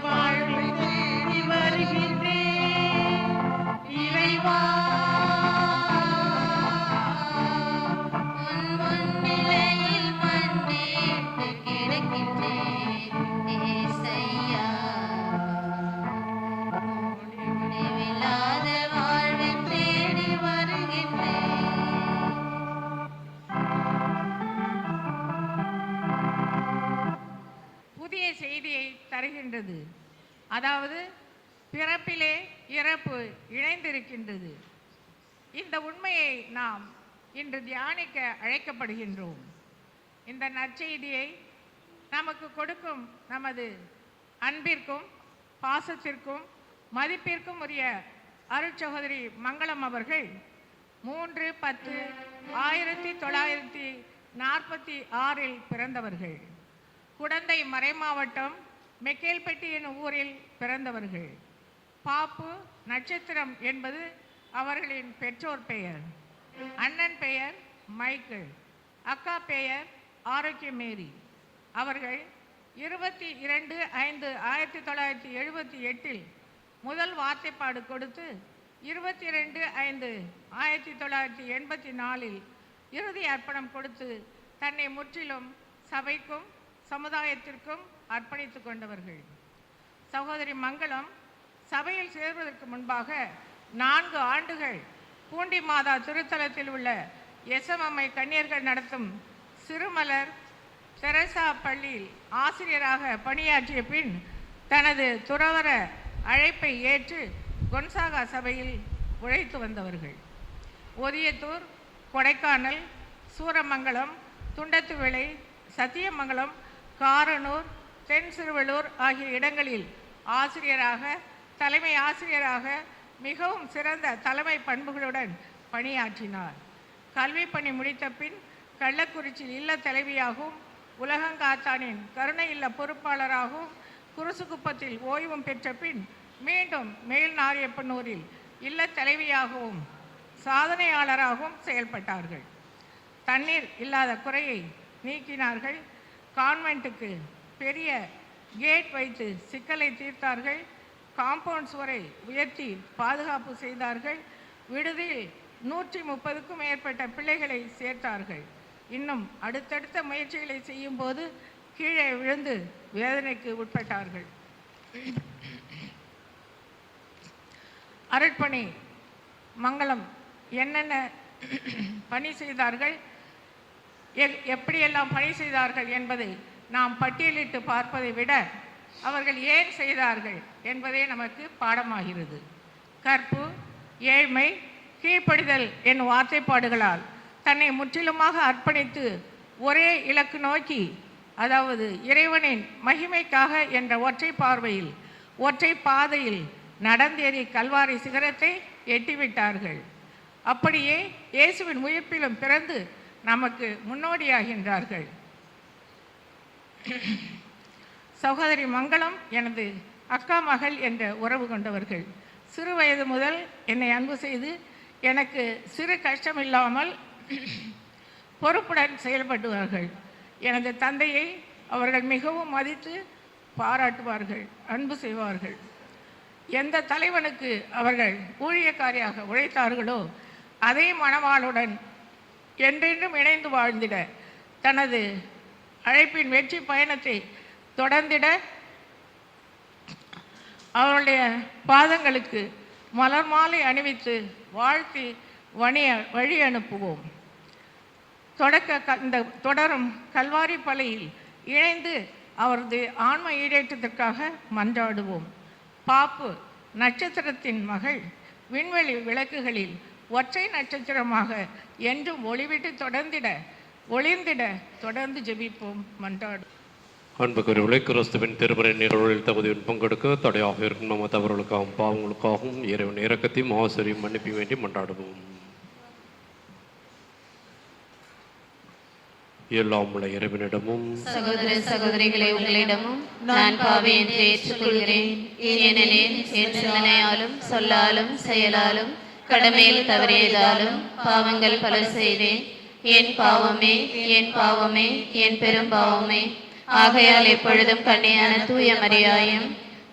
வாழ்வை தேடி வருகின்றேன் இறைவா. உன் முன்னிலையில் மண்டியிட்டு கிடக்கின்றேன் ஏசையா. முடிவில்லாத வாழ்வை தேடி வருகின்றேன். புதிய செய்தியை தருகின்றது. அதாவது பிறப்பிலே இறப்பு இணைந்திருக்கின்றது. இந்த உண்மையை நாம் இன்று தியானிக்க அழைக்கப்படுகின்றோம். இந்த நற்செய்தியை நமக்கு கொடுக்கும் நமது அன்பிற்கும் பாசத்திற்கும் மதிப்பிற்கும் உரிய அருட்சகோதரி மங்களம் அவர்கள் 3/10/1946 பிறந்தவர்கள். குடந்தை மறைமாவட்டம் மெக்கேல்பட்டி என்னும் ஊரில் பிறந்தவர்கள். பாப்பு நட்சத்திரம் என்பது அவர்களின் பெற்றோர் பெயர். அண்ணன் பெயர் மைக்கேல், அக்கா பெயர் ஆரோக்கியமேரி. அவர்கள் 22/5/1978 முதல் வார்த்தைப்பாடு கொடுத்து 22/5/1984 இறுதி அர்ப்பணம் கொடுத்து தன்னை முற்றிலும் சபைக்கும் சமுதாயத்திற்கும் அர்ப்பணித்துக் கொண்டவர்கள். சகோதரி மங்களம் சபையில் சேர்வதற்கு முன்பாக 4 ஆண்டுகள் பூண்டி மாதா திருத்தலத்தில் உள்ள எஸ்எம்ஐ கன்னியர்கள் நடத்தும் சிறுமலர் தெரசா பள்ளியில் ஆசிரியராக பணியாற்றிய பின் தனது துறவற அழைப்பை ஏற்று கொன்சாகா சபையில் உழைத்து வந்தவர்கள். ஒதியத்தூர், கொடைக்கானல், சூரமங்கலம், துண்டத்துவிளை, சத்தியமங்கலம், காரனூர், தென் சிறுவலூர் ஆகிய இடங்களில் ஆசிரியராக, தலைமை ஆசிரியராக மிகவும் சிறந்த தலைமை பண்புகளுடன் பணியாற்றினார். கல்வி பணி முடித்த பின் கள்ளக்குறிச்சியில் இல்ல தலைவியாகவும், உலகங்காத்தானின் கருணை இல்ல பொறுப்பாளராகவும், குருசுகுப்பத்தில் ஓய்வும் பெற்ற பின் மீண்டும் மேல் நாரியப்பனூரில் இல்ல தலைவியாகவும் சாதனையாளராகவும் செயல்பட்டார்கள். தண்ணீர் இல்லாத குறையை நீக்கினார்கள். கான்வென்ட்டுக்கு பெரிய கேட் வைத்து சிக்கலை தீர்த்தார்கள். காம்பவுண்ட் சுவரை உயர்த்தி பாதுகாப்பு செய்தார்கள். விடுதியில் 130க்கும் மேற்பட்ட பிள்ளைகளை சேர்த்தார்கள். இன்னும் அடுத்தடுத்த முயற்சிகளை செய்யும் போது கீழே விழுந்து வேதனைக்கு உட்பட்டார்கள். அருட்பணி மங்களம் என்னென்ன பணி செய்தார்கள், எப்படியெல்லாம் பணி செய்தார்கள் என்பதை நாம் பட்டியலிட்டு பார்ப்பதை விட அவர்கள் ஏன் செய்தார்கள் என்பதே நமக்கு பாடமாகிறது. கற்பு, ஏழ்மை, கீழ்ப்படிதல் என்னும் வார்த்தைப்பாடுகளால் தன்னை முற்றிலுமாக அர்ப்பணித்து ஒரே இலக்கு நோக்கி, அதாவது இறைவனின் மகிமைக்காக என்ற ஒற்றை பார்வையில், ஒற்றை பாதையில் நடந்தேறி கல்வாரி சிகரத்தை எட்டிவிட்டார்கள். அப்படியே இயேசுவின் உயிர்ப்பிலும் பிறந்து நமக்கு முன்னோடியாகின்றார்கள். சகோதரி மங்களம் எனது அக்கா மகள் என்ற உறவு கொண்டவர்கள். சிறு வயது முதல் என்னை அன்பு செய்து எனக்கு சிறு கஷ்டமில்லாமல் பொறுப்புடன் செயல்படுவார்கள். எனது தந்தையை அவர்கள் மிகவும் மதித்து பாராட்டுவார்கள், அன்பு செய்வார்கள். எந்த தலைவனுக்கு அவர்கள் ஊழியக்காரியாக உழைத்தார்களோ அதே மணவாளுடன் என்றென்றும் இணைந்து வாழ்ந்திட, தனது அழைப்பின் வெற்றி பயணத்தை தொடர்ந்திட அவருடைய பாதங்களுக்கு மலர் மாலை அணிவித்து வாழ்த்தி வழி அனுப்புவோம். இந்த தொடரும் கல்வாரி பலையில் இணைந்து அவரது ஆன்ம ஈடேற்றத்திற்காக மன்றாடுவோம். பாப்பு நட்சத்திரத்தின் மகள் விண்வெளி விளக்குகளில் ஒற்றை நட்சத்திரமாக என்றும் ஒளிவிட்டு ஒளிர்ந்திட தொடர்ந்து ஜெபிப்போம், மன்றாடுவோம். அன்புக்குரியவர்களே, கிறிஸ்துவின் திருமறை நிகழ்வுகளில் தகுதியுடன் பங்கெடுக்க தடையாக இருக்கும் நம்ம தவறுகளுக்காகவும் பாவங்களுக்காகவும் இறைவன் இரக்கத்தையும் ஆசிரியம் மன்னிப்பை வேண்டி மன்றாடுவோம். எல்லாம் உள்ள இறைவனிடமும் சகோதர சகோதரிகளை உங்களிடமும் நான் பாவி என்று ஏற்றுக்கொள்கிறேன். ஏனெனில் என் சிந்தனையாலும் சொல்லாலும் செயலாலும் கடமையில் தவறியதாலும் பாவங்கள் பல செய்தேன். என் பாவமே என் பெரும் பாவமே. ஆகையால் எப்பொழுதும் கன்னியான தூய மரியாயும்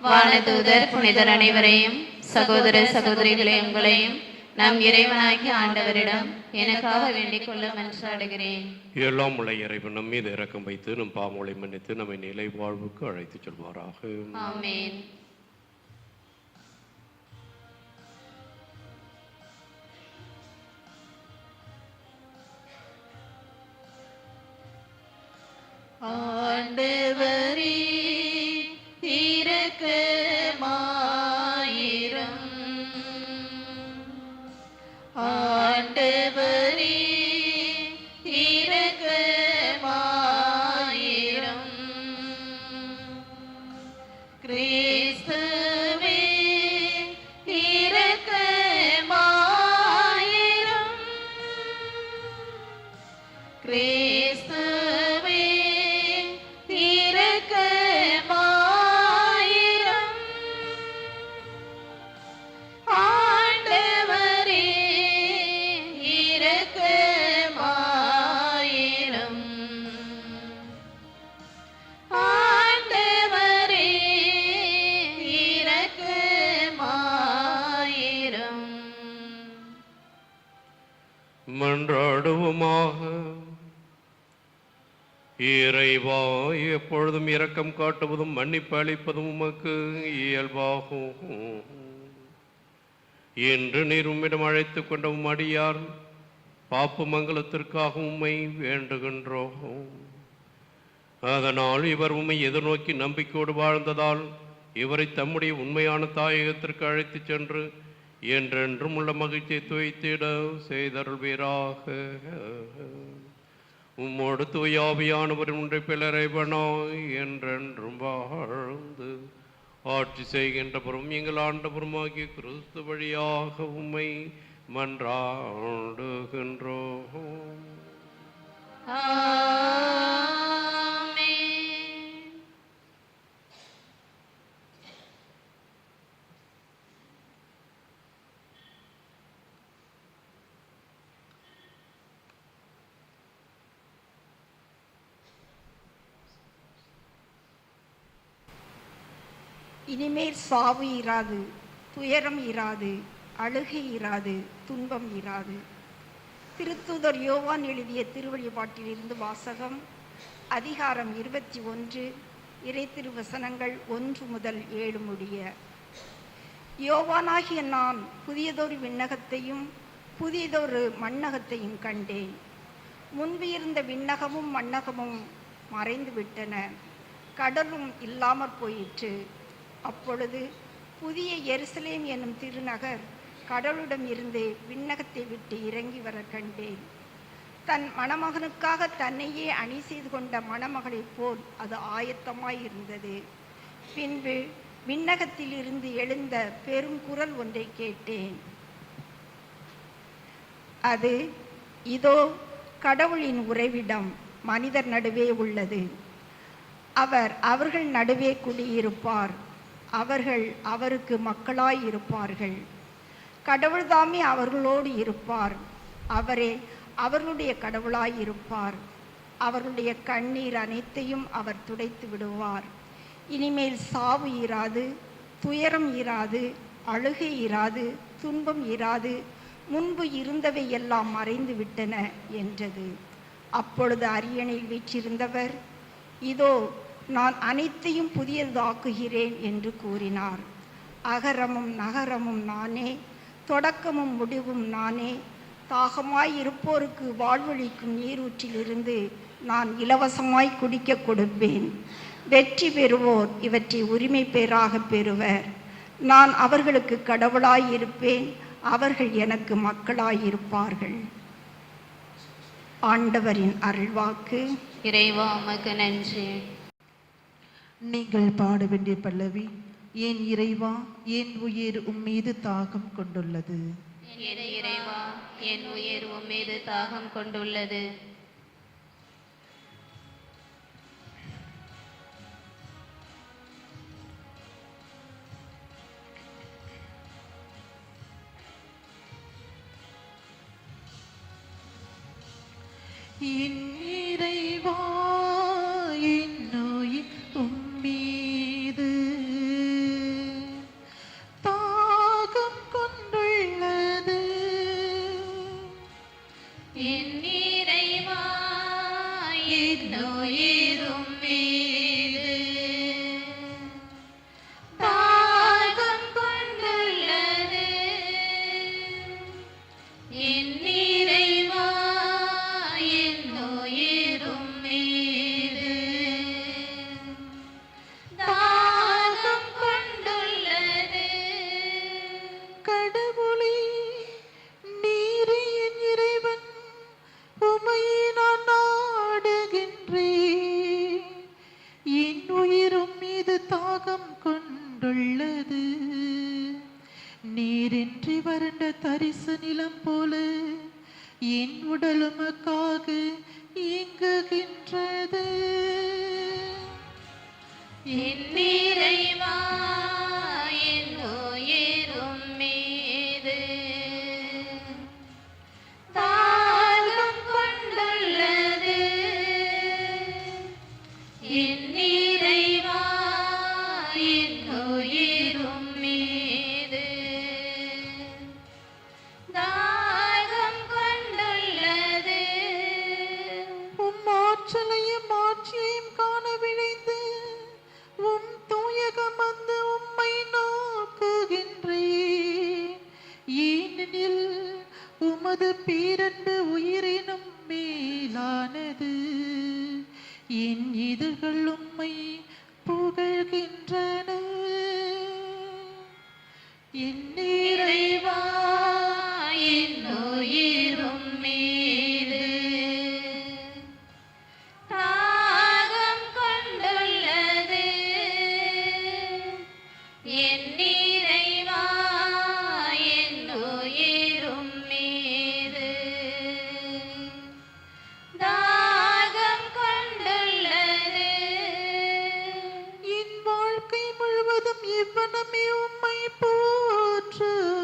வானதூதர் புனிதர் அனைவரையும் சகோதர சகோதரிகளை உங்களையும் நம் இறைவனாகிய ஆண்டவரிடம் எனக்காக வேண்டிக் கொள்ள மன்றாடுகிறேன். எல்லாம் உள்ள இறைவன் நம் மீது இரக்கம் வைத்து நம் பாவங்களை மன்னித்து நம்மை நிலை வாழ்வுக்கு அழைத்துச் செல்வாராக. ஆமென். ஆண்டவரே இரக்கமாயிரும். ஆண்டவரே இரக்கமாயிரும். கிறிஸ்துவே இரக்கமாயிரும். கிறிஸ்துவே இரக்கமாயிரும். ஆண்டவரே இரக்கமாயிரும். ஆண்டவரே இரக்கமாயிரும். மன்றாடுவோமாக. இறைவா, எப்பொழுதும் இரக்கம் காட்டுவதும் மன்னிப்பு அளிப்பதும் உமக்கு இயல்பாகும். என்று நீர் உம்மிடம் அழைத்துக் கொண்ட உம் அடியார் பாப்பு மங்களத்திற்காக உம்மை வேண்டுகின்றோம். அதனால் இவர் உம்மை எதிர்நோக்கி நம்பிக்கையோடு வாழ்ந்ததால் இவரை தம்முடைய உண்மையான தாயகத்திற்கு அழைத்துச் சென்று என்றென்றும் உள்ள மகிழ்ச்சியை துவைத்திட செய்தருள்வீராக. உம்மோடு தூயாவியானவரின் ஒன்றை பிளரைவனாய் என்றென்றும் வாழ்ந்து ஆட்சி செய்கின்றவரும் எங்கள் ஆண்டவருமாகிய கிறிஸ்து வழியாக உம்மை மன்றாடுகின்றோம். ஆமென். இனிமேல் சாவு இராது, துயரம் இராது, அழுகை இராது, துன்பம் இராது. திருத்தூதர் யோவான் எழுதிய திருவழிபாட்டிலிருந்து வாசகம். அதிகாரம் 21, இறை திருவசனங்கள் 1 முதல் 7 முடிய. யோவானாகிய நான் புதியதொரு விண்ணகத்தையும் புதியதொரு மண்ணகத்தையும் கண்டேன். முன்பு இருந்த விண்ணகமும் மண்ணகமும் மறைந்து விட்டன, கடலும் இல்லாமற் போயிற்று. அப்பொழுது புதிய எருசலேம் என்னும் திருநகர் கடவுளிடம் இருந்து விண்ணகத்தை விட்டு இறங்கி வர கண்டேன். தன் மணமகனுக்காக தன்னையே அணி செய்து கொண்ட மணமகளைப் போல் அது ஆயத்தமாயிருந்தது. பின்பு விண்ணகத்தில் இருந்து எழுந்த பெரும் குரல் ஒன்றை கேட்டேன். அது, இதோ கடவுளின் உறைவிடம் மனிதர் நடுவே உள்ளது. அவர் அவர்கள் நடுவே குடியிருப்பார். அவர்கள் அவருக்கு மக்களாய் இருப்பார்கள். கடவுள்தாமே அவர்களோடு இருப்பார். அவரே அவர்களுடைய கடவுளாய் இருப்பார். அவர்களுடைய கண்ணீர் அனைத்தையும் அவர் துடைத்து விடுவார். இனிமேல் சாவு இராது, துயரம் இராது, அழுகை இராது, துன்பம் இராது, முன்பு இருந்தவை எல்லாம் மறைந்து விட்டன என்றது. அப்பொழுது அரியணையில் வீற்றிருந்தவர், இதோ நான் அனைத்தையும் புதியதாக்குகிறேன் என்று கூறினார். அகரமும் நகரமும் நானே, தொடக்கமும் முடிவும் நானே. தாகமாய் இருப்போருக்கு வாழ்வழிக்கும் நீரூற்றிலிருந்து நான் இலவசமாய் குடிக்க கொடுப்பேன். வெற்றி பெறுவோர் இவற்றை உரிமை பேராக பெறுவர். நான் அவர்களுக்கு கடவுளாய் இருப்பேன், அவர்கள் எனக்கு மக்களாயிருப்பார்கள். ஆண்டவரின் அருள்வாக்கு. இறைவா உமக்கு நன்றி. நீங்கள் பாட வேண்டிய பல்லவி, என் இறைவா என் உயிர் உம்மீது தாகம் கொண்டுள்ளது. என் இறைவா என் உயிர் உம்மீது தாகம் கொண்டுள்ளது. என் இறைவா என் தாகம் கொண்டுள்ளது. நீரின்றி வறண்ட தரிசு நிலம் போல என் உடல் உமக்காக இயங்குகின்றது. என் இறைவா, என் உயிர் உம்மீது தாகம் கொண்டுள்ளது. என் இறைவா, என் உயிர் உம்மீது தாகம் கொண்டுள்ளது. உம் ஆற்றலையும் ஆட்சியையும் காண விழைந்து உம் தூயகம் வந்து உம்மை நோக்குகின்றேன். ஏனெனில் உமது பேரன்பு உயிரினும் மேலானது. என் இதழ்கள் உம்மை புகழ்கின்றன. என் இறைவா, என் உயிர் உம்மீது தாகம் கொண்டுள்ளது. என் இறைவா, என் உயிர் உம்மீது தாகம் கொண்டுள்ளது. என் வாழ்க்கை முழுவதும் இவ்வனமே உம்மை போற்றுவேன்.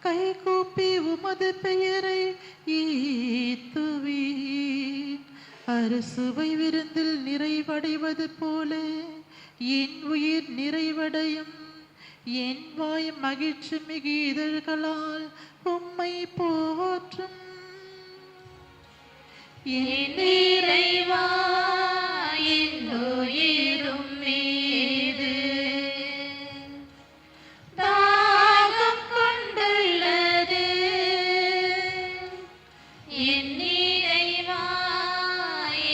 கைகூப்பி உமது பெயரை ஏத்துவேன். அறுசுவை விருந்தில் நிறைவடைவது போல என் உயிர் நிறைவடையும். என் வாய் மகிழ்ச்சி மிகு இதழ்களால் உம்மை போற்றும். என் இறைவா, என் உயிர் உம்மீது தாகம் கொண்டுள்ளது. என் இறைவா,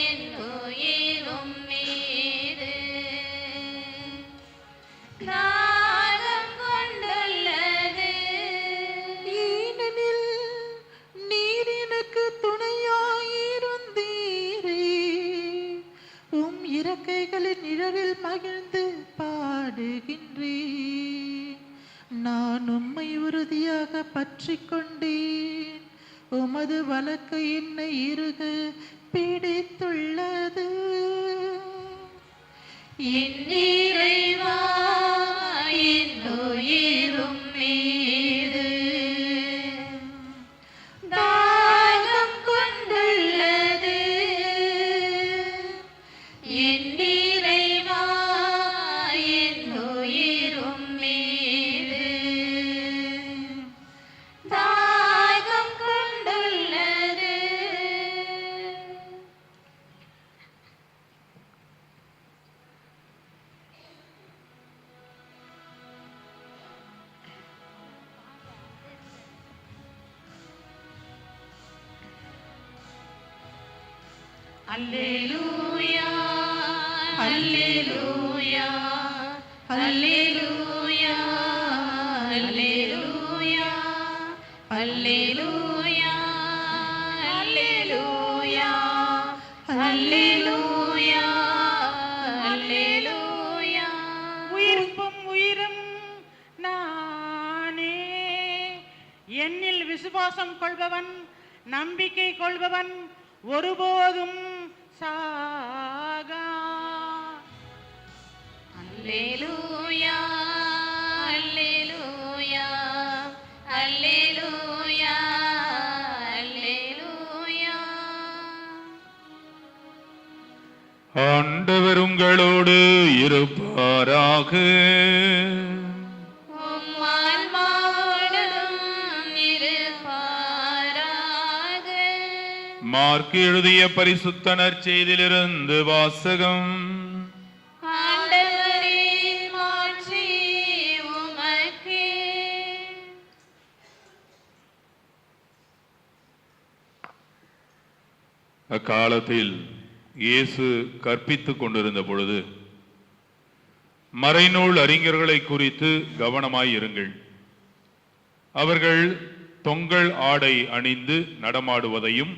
என் உயிர் உம்மீது தாகம் கொண்டுள்ளது. ஏனெனில் நீர் எனக்கு துணையாயிருந்தீரே. உம் இறக்கைகளின் நிழலில் மகிழ்ந்து பாடுகின்றேன். நான் உம்மை உறுதியாக பற்றிக் கொண்டேன். உமது வலக்கை என்னை இறுக பிடித்துள்ளது. என் இறைவா, என் உயிர் உம்மீது தாகம் கொண்டுள்ளது. என் இறைவா, என் உயிர் உம்மீது தாகம் கொண்டுள்ளது. அல்லேலூயா, அல்லேலூயா, அல்லேலூயா, அல்லேலூயா, அல்லேலூயா, அல்லேலூயா, அல்லேலூயா, அல்லேலூயா. உயிர்ப்பும் உயிரும் நானே. என்னில் விசுவாசம் கொள்பவன், நம்பிக்கை கொள்பவன் ஒருபோதும் சாகா. அல்லேலூயா, அல்லேலூயா, அல்லேலூயா, அல்லேலூயா. ஆண்டவர் உங்களோடு இருப்பாராக. உம் ஆன்மாவோடும் இருப்பாராக. மார்க்கு எழுதிய பரிசுத்த நற்செய்தியிலிருந்து வாசகம். ஆண்டவரே, மாட்சி உமக்கே. அக்காலத்தில் இயேசு கற்பித்துக் கொண்டிருந்த பொழுது மறைநூல் அறிஞர்களை குறித்து கவனமாயிருங்கள். அவர்கள் தொங்கல் ஆடை அணிந்து நடமாடுவதையும்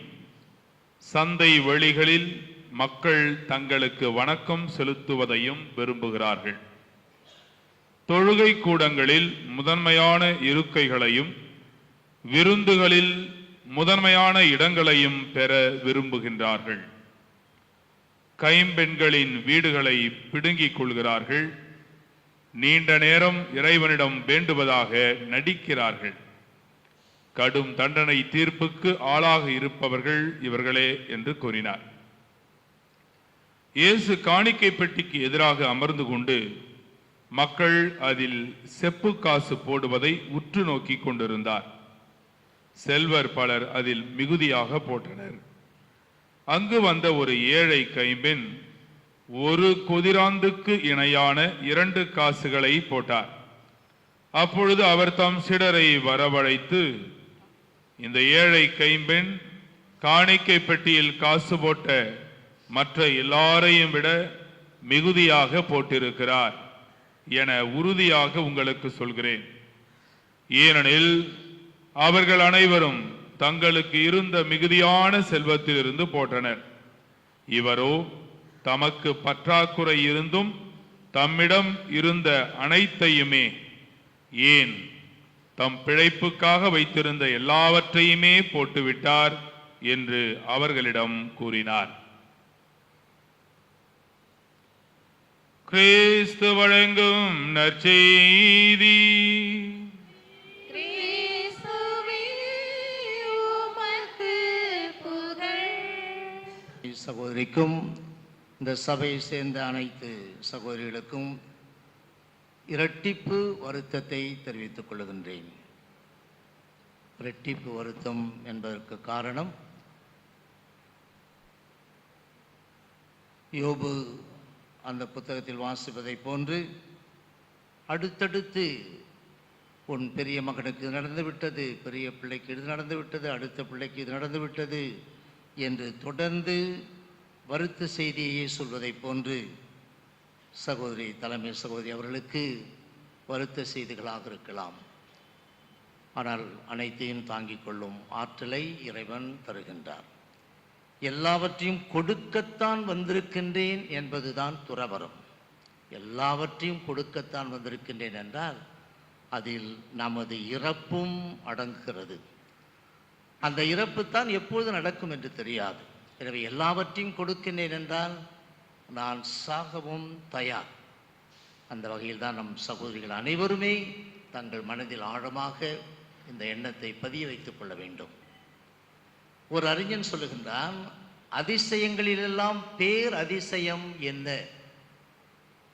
சந்தை வெளிகளில் மக்கள் தங்களுக்கு வணக்கம் செலுத்துவதையும் விரும்புகிறார்கள். தொழுகை கூடங்களில் முதன்மையான இருக்கைகளையும் விருந்துகளில் முதன்மையான இடங்களையும் பெற விரும்புகின்றார்கள். கைம்பெண்களின் வீடுகளை பிடுங்கிக் கொள்கிறார்கள். நீண்ட நேரம் இறைவனிடம் வேண்டுவதாக நடிக்கிறார்கள். கடும் தண்டனை தீர்ப்புக்கு ஆளாக இருப்பவர்கள் இவர்களே என்று கூறினார். இயேசு காணிக்கை பெட்டிக்கு எதிராக அமர்ந்து கொண்டு மக்கள் அதில் செப்பு காசு போடுவதை உற்று நோக்கி கொண்டிருந்தார். செல்வர் பலர் அதில் மிகுதியாக போட்டனர். அங்கு வந்த ஒரு ஏழை கைம்பெண் ஒரு கொதிராந்துக்கு இணையான 2 காசுகளை போட்டார். அப்பொழுது அவர் தம் சிடரை வரவழைத்து, இந்த ஏழை கைம்பெண் காணிக்கை பெட்டியில் காசு போட்ட மற்ற எல்லாரையும் விட மிகுதியாக போட்டிருக்கிறார் என உறுதியாக உங்களுக்கு சொல்கிறேன். ஏனெனில் அவர்கள் அனைவரும் தங்களுக்கு இருந்த மிகுதியான செல்வத்திலிருந்து போட்டனர். இவரோ தமக்கு பற்றாக்குறை இருந்தும் தம்மிடம் இருந்த அனைத்தையுமே, ஏன் தம் பிழைப்புக்காக வைத்திருந்த எல்லாவற்றையுமே போட்டுவிட்டார் என்று அவர்களிடம் கூறினார். கிறிஸ்து வழங்கும் நற்செய்தி. சகோதரிக்கும் இந்த சபையை சேர்ந்த அனைத்து சகோதரிகளுக்கும் இரட்டிப்பு வருத்தத்தை தெரிவித்துக் கொள்கின்றேன். இரட்டிப்பு வருத்தம் என்பதற்கு காரணம், யோபு அந்த புத்தகத்தில் வாசிப்பதை போன்று அடுத்தடுத்து உன் பெரிய மகனுக்கு இது நடந்துவிட்டது, பெரிய பிள்ளைக்கு இது நடந்துவிட்டது, அடுத்த பிள்ளைக்கு இது நடந்துவிட்டது என்று தொடர்ந்து வருத்த செய்தியை சொல்வதை போன்று சகோதரி தலைமை சகோதரி அவர்களுக்கு வருத்த செய்திகளாக இருக்கலாம். ஆனால் அனைத்தையும் தாங்கிக் கொள்ளும் ஆற்றலை இறைவன் தருகின்றார். எல்லாவற்றையும் கொடுக்கத்தான் வந்திருக்கின்றேன் என்பதுதான் துறவரம். எல்லாவற்றையும் கொடுக்கத்தான் வந்திருக்கின்றேன் என்றால் அதில் நமது இறப்பும் அடங்குகிறது. அந்த இறப்பு தான் எப்பொழுது நடக்கும் என்று தெரியாது. எனவே எல்லாவற்றையும் கொடுக்கின்றேன் என்றால் நான் சாகவும் தயார். அந்த வகையில் தான் நம் சகோதரிகள் அனைவருமே தங்கள் மனதில் ஆழமாக இந்த எண்ணத்தை பதிய வைத்துக் கொள்ள வேண்டும். ஒரு அறிஞன் சொல்லுகின்றான், அதிசயங்களிலெல்லாம் பேர் அதிசயம் என்ன?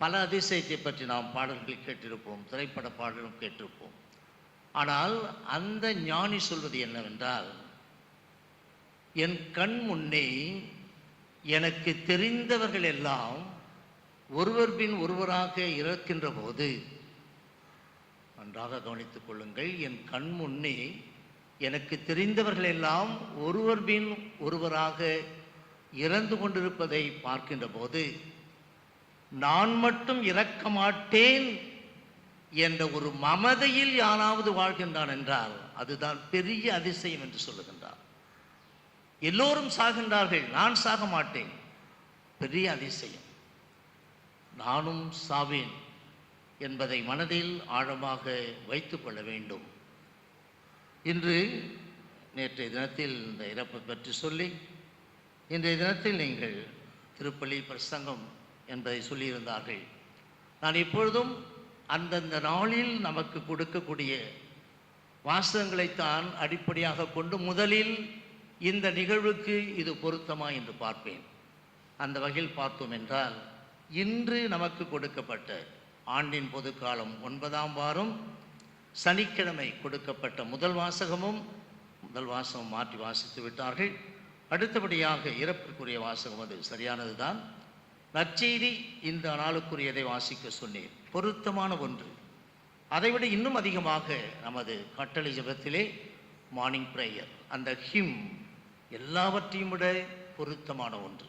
பல அதிசயத்தை பற்றி நாம் பாடல்கள் கேட்டிருப்போம், திரைப்பட பாடலும் கேட்டிருப்போம். ஆனால் அந்த ஞானி சொல்வது என்னவென்றால், என் கண் முன்னே எனக்கு தெரிந்தவர்கள் எல்லாம் ஒருவர் பின் ஒருவராக இறக்கின்ற போது, நன்றாக கவனித்துக் கொள்ளுங்கள், என் கண் முன்னே எனக்கு தெரிந்தவர்கள் எல்லாம் ஒருவர் பின் ஒருவராக இறந்து கொண்டிருப்பதை பார்க்கின்ற போது நான் மட்டும் இறக்க மாட்டேன் என்ற ஒரு மமதையில் யாராவது வாழ்கின்றான் என்றால் அதுதான் பெரிய அதிசயம் என்று சொல்லுகின்றார். எல்லோரும் சாகின்றார்கள், நான் சாக மாட்டேன், பெரிய அதிசயம். நானும் சாவேன் என்பதை மனதில் ஆழமாக வைத்துக் கொள்ள வேண்டும். இன்று நேற்றைய தினத்தில் இந்த இறப்பை பற்றி சொல்லி, இன்றைய தினத்தில் நீங்கள் திருப்பலி பிரசங்கம் என்பதை சொல்லியிருந்தார்கள். நான் எப்பொழுதும் அந்தந்த நாளில் நமக்கு கொடுக்கக்கூடிய வாசகங்களைத்தான் அடிப்படையாக கொண்டு முதலில் இந்த நிகழ்வுக்கு இது பொருத்தமா என்று பார்ப்பேன். அந்த வகையில் பார்த்தோம் என்றால், இன்று நமக்கு கொடுக்கப்பட்ட ஆண்டின் பொதுக்காலம் 9ஆம் வாரம் சனிக்கிழமை கொடுக்கப்பட்ட முதல் வாசகமும் மாற்றி வாசித்து விட்டார்கள். அடுத்தபடியாக இறப்பிற்குரிய வாசகம், அது சரியானது தான். நற்செய்தி இந்த நாளுக்குரியதை வாசிக்க சொன்னேன், பொருத்தமான ஒன்று. அதைவிட இன்னும் அதிகமாக நமது கட்டளை ஜெபத்திலே மார்னிங் பிரேயர், அந்த ஹிம் எல்லாவற்றையும் விட பொருத்தமான ஒன்று.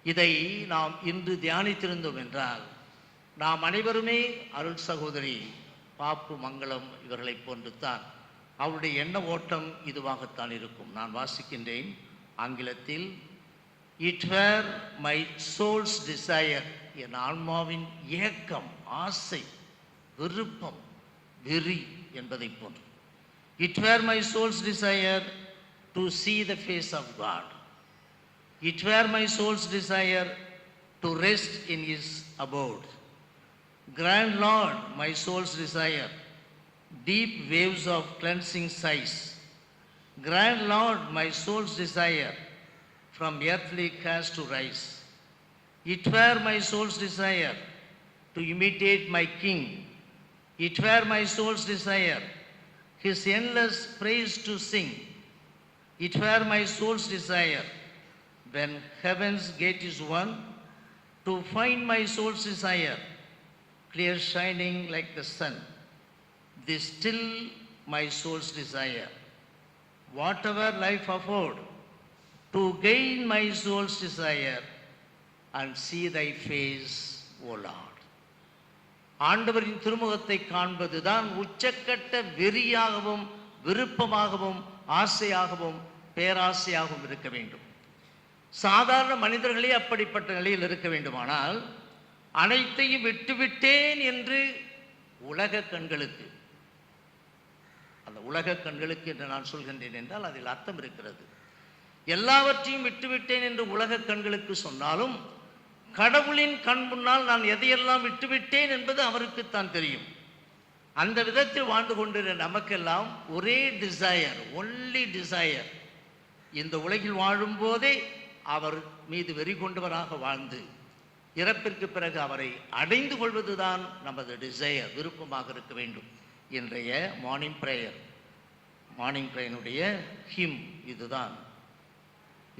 இதை நாம் இன்று தியானித்திருந்தோம் என்றால், நாம் அனைவருமே அருள் சகோதரி பாப்பு மங்களம் இவர்களை போன்று தான் அவருடைய எண்ண ஓட்டம் இதுவாகத்தான் இருக்கும். நான் வாசிக்கின்றேன் ஆங்கிலத்தில். It were my soul's desire, என் ஆன்மாவின் ஏக்கம், ஆசை, விருப்பம், வெறி என்பதை போன்று. It were my soul's desire to see the face of God. It were my soul's desire to rest in his abode. Grant Lord my soul's desire, deep waves of cleansing sighs. Grant Lord my soul's desire, from earthly cares to rise. It were my soul's desire to imitate my King. It were my soul's desire, his endless praise to sing. It were my soul's desire, when heaven's gate is won, to find my soul's desire, clear shining like the sun. This still my soul's desire, whatever life afford, to gain my soul's desire and see thy face, O Lord. ஆண்டவரின் திருமுகத்தை காண்பதுதான் உச்சக்கட்ட வெறியாகவும் விருப்பமாகவும் ஆசையாகவும் பேராசையாகவும் இருக்க வேண்டும். சாதாரண மனிதர்களே அப்படிப்பட்ட நிலையில் இருக்க வேண்டுமானால் அனைத்தையும் விட்டுவிட்டேன் என்று உலக கண்களுக்கு, அந்த உலக கண்களுக்கு என்று நான் சொல்கின்றேன் என்றால் அதில் அர்த்தம் இருக்கிறது. எல்லாவற்றையும் விட்டுவிட்டேன் என்று உலக கண்களுக்கு சொன்னாலும் கடவுளின் கண் முன்னால் நான் எதையெல்லாம் விட்டுவிட்டேன் என்பது அவருக்குத்தான் தெரியும். அந்த விதத்தில் வாழ்ந்து கொண்டிருந்த நமக்கெல்லாம் ஒரே டிசையர், ஒன்லி டிசையர், இந்த உலகில் வாழும் போதே அவர் மீது வெறி கொண்டவராக வாழ்ந்து இறப்பிற்கு பிறகு அவரை அடைந்து கொள்வதுதான் நமது டிசையர், விருப்பமாக இருக்க வேண்டும். இன்றைய மார்னிங் ப்ரேயருடைய ஹிம் இதுதான்.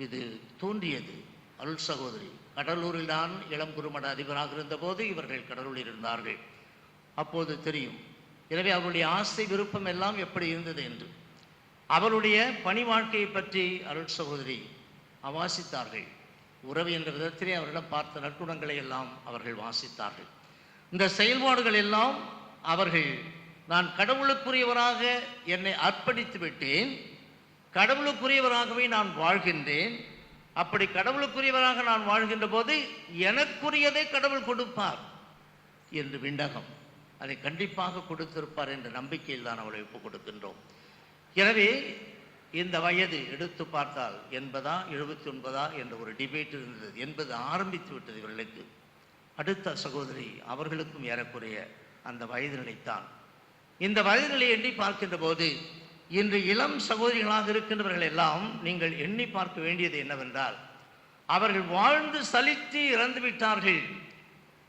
இது தோன்றியது அருள் சகோதரி கடலூரில் தான் இளம் குறுமட அதிபராக இருந்தபோது இவர்கள் கடலூரில் இருந்தார்கள். அப்போது தெரியும். எனவே அவருடைய ஆசை விருப்பம் எல்லாம் எப்படி இருந்தது என்று. அவருடைய பணி வாழ்க்கையை பற்றி அருள் சகோதரி வாசித்தார்கள். உறவு என்ற விதத்திலே அவரிடம் பார்த்த நற்குணங்களை எல்லாம் அவர்கள் வாசித்தார்கள். இந்த செயல்பாடுகள் எல்லாம் அவர்கள், நான் கடவுளுக்குரியவராக என்னை அர்ப்பணித்து விட்டேன், கடவுளுக்குரியவராகவே நான் வாழ்கின்றேன், அப்படி கடவுளுக்குரியவராக நான் வாழ்கின்ற போது எனக்குரியதை கடவுள் கொடுப்பார் என்று விண்ணகம் அதை கண்டிப்பாக கொடுத்திருப்பார் என்ற நம்பிக்கையில் தான் அவளை ஒப்புக் கொடுக்கின்றோம். எனவே இந்த வயது எடுத்து பார்த்தால் 80 79 என்ற ஒரு டிபேட் இருந்தது. 80 ஆரம்பித்து விட்டது இவர்களுக்கு. அடுத்த சகோதரி அவர்களுக்கும் ஏறக்குறைய அந்த வயது நிலைத்தான். இந்த வயது நிலையை எண்ணி பார்க்கின்ற போது இன்று இளம் சகோதரிகளாக இருக்கின்றவர்கள் எல்லாம் நீங்கள் எண்ணி பார்க்க வேண்டியது என்னவென்றால், அவர்கள் வாழ்ந்து சலித்து இறந்து விட்டார்கள்,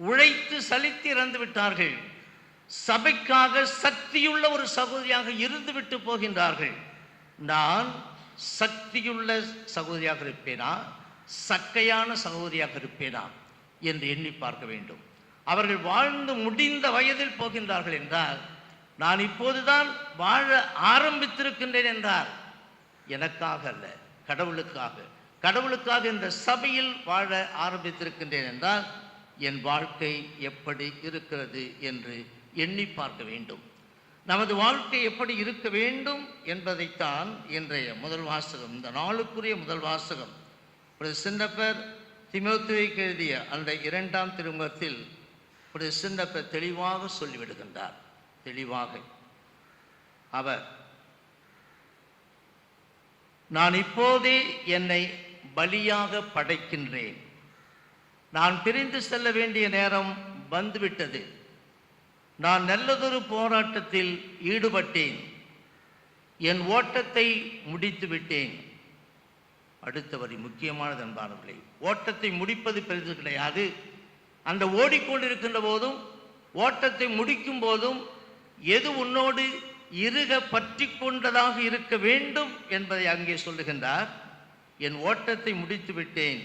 உழைத்து சலித்து இறந்து விட்டார்கள், சபைக்காக சக்தியுள்ள ஒரு சகோதரியாக இருந்துவிட்டு போகின்றார்கள். நான் சக்தியுள்ள சகோதரியாக இருப்பேனா, சக்கையான சகோதரியாக இருப்பேனா என்று எண்ணி பார்க்க வேண்டும். அவர்கள் வாழ்ந்து முடிந்த வயதில் போகின்றார்கள் என்றால், நான் இப்போதுதான் வாழ ஆரம்பித்திருக்கின்றேன் என்றால் எனக்காக அல்ல, கடவுளுக்காக இந்த சபையில் வாழ ஆரம்பித்திருக்கின்றேன் என்றால் என் வாழ்க்கை எப்படி இருக்கிறது என்று எண்ணி பார்க்க வேண்டும். நமது வாழ்க்கை எப்படி இருக்க வேண்டும் என்பதைத்தான் இன்றைய முதல் வாசகம், இந்த நாளுக்குரிய முதல் வாசகம், சின்னப்பர் தீமோத்தேயுவுக்கு எழுதிய அந்த 2ஆம் திருமுகத்தில் சின்னப்பர் தெளிவாக சொல்லிவிடுகின்றார். தெளிவாக அவர், நான் இப்போதே என்னை பலியாக படைக்கின்றேன், நான் பிரிந்து செல்ல வேண்டிய நேரம் வந்துவிட்டது, நான் நல்லதொரு போராட்டத்தில் ஈடுபட்டேன், என் ஓட்டத்தை முடித்து விட்டேன். அடுத்த வரி முக்கியமானது அன்பானவர்களே. ஓட்டத்தை முடிப்பது பெரிது கிடையாது. அந்த ஓடிக்கொண்டிருக்கின்ற போதும் ஓட்டத்தை முடிக்கும் போதும் எது உன்னோடு இறுக பற்றி கொண்டதாக இருக்க வேண்டும் என்பதை அங்கே சொல்லுகின்றார். என் ஓட்டத்தை முடித்து விட்டேன்,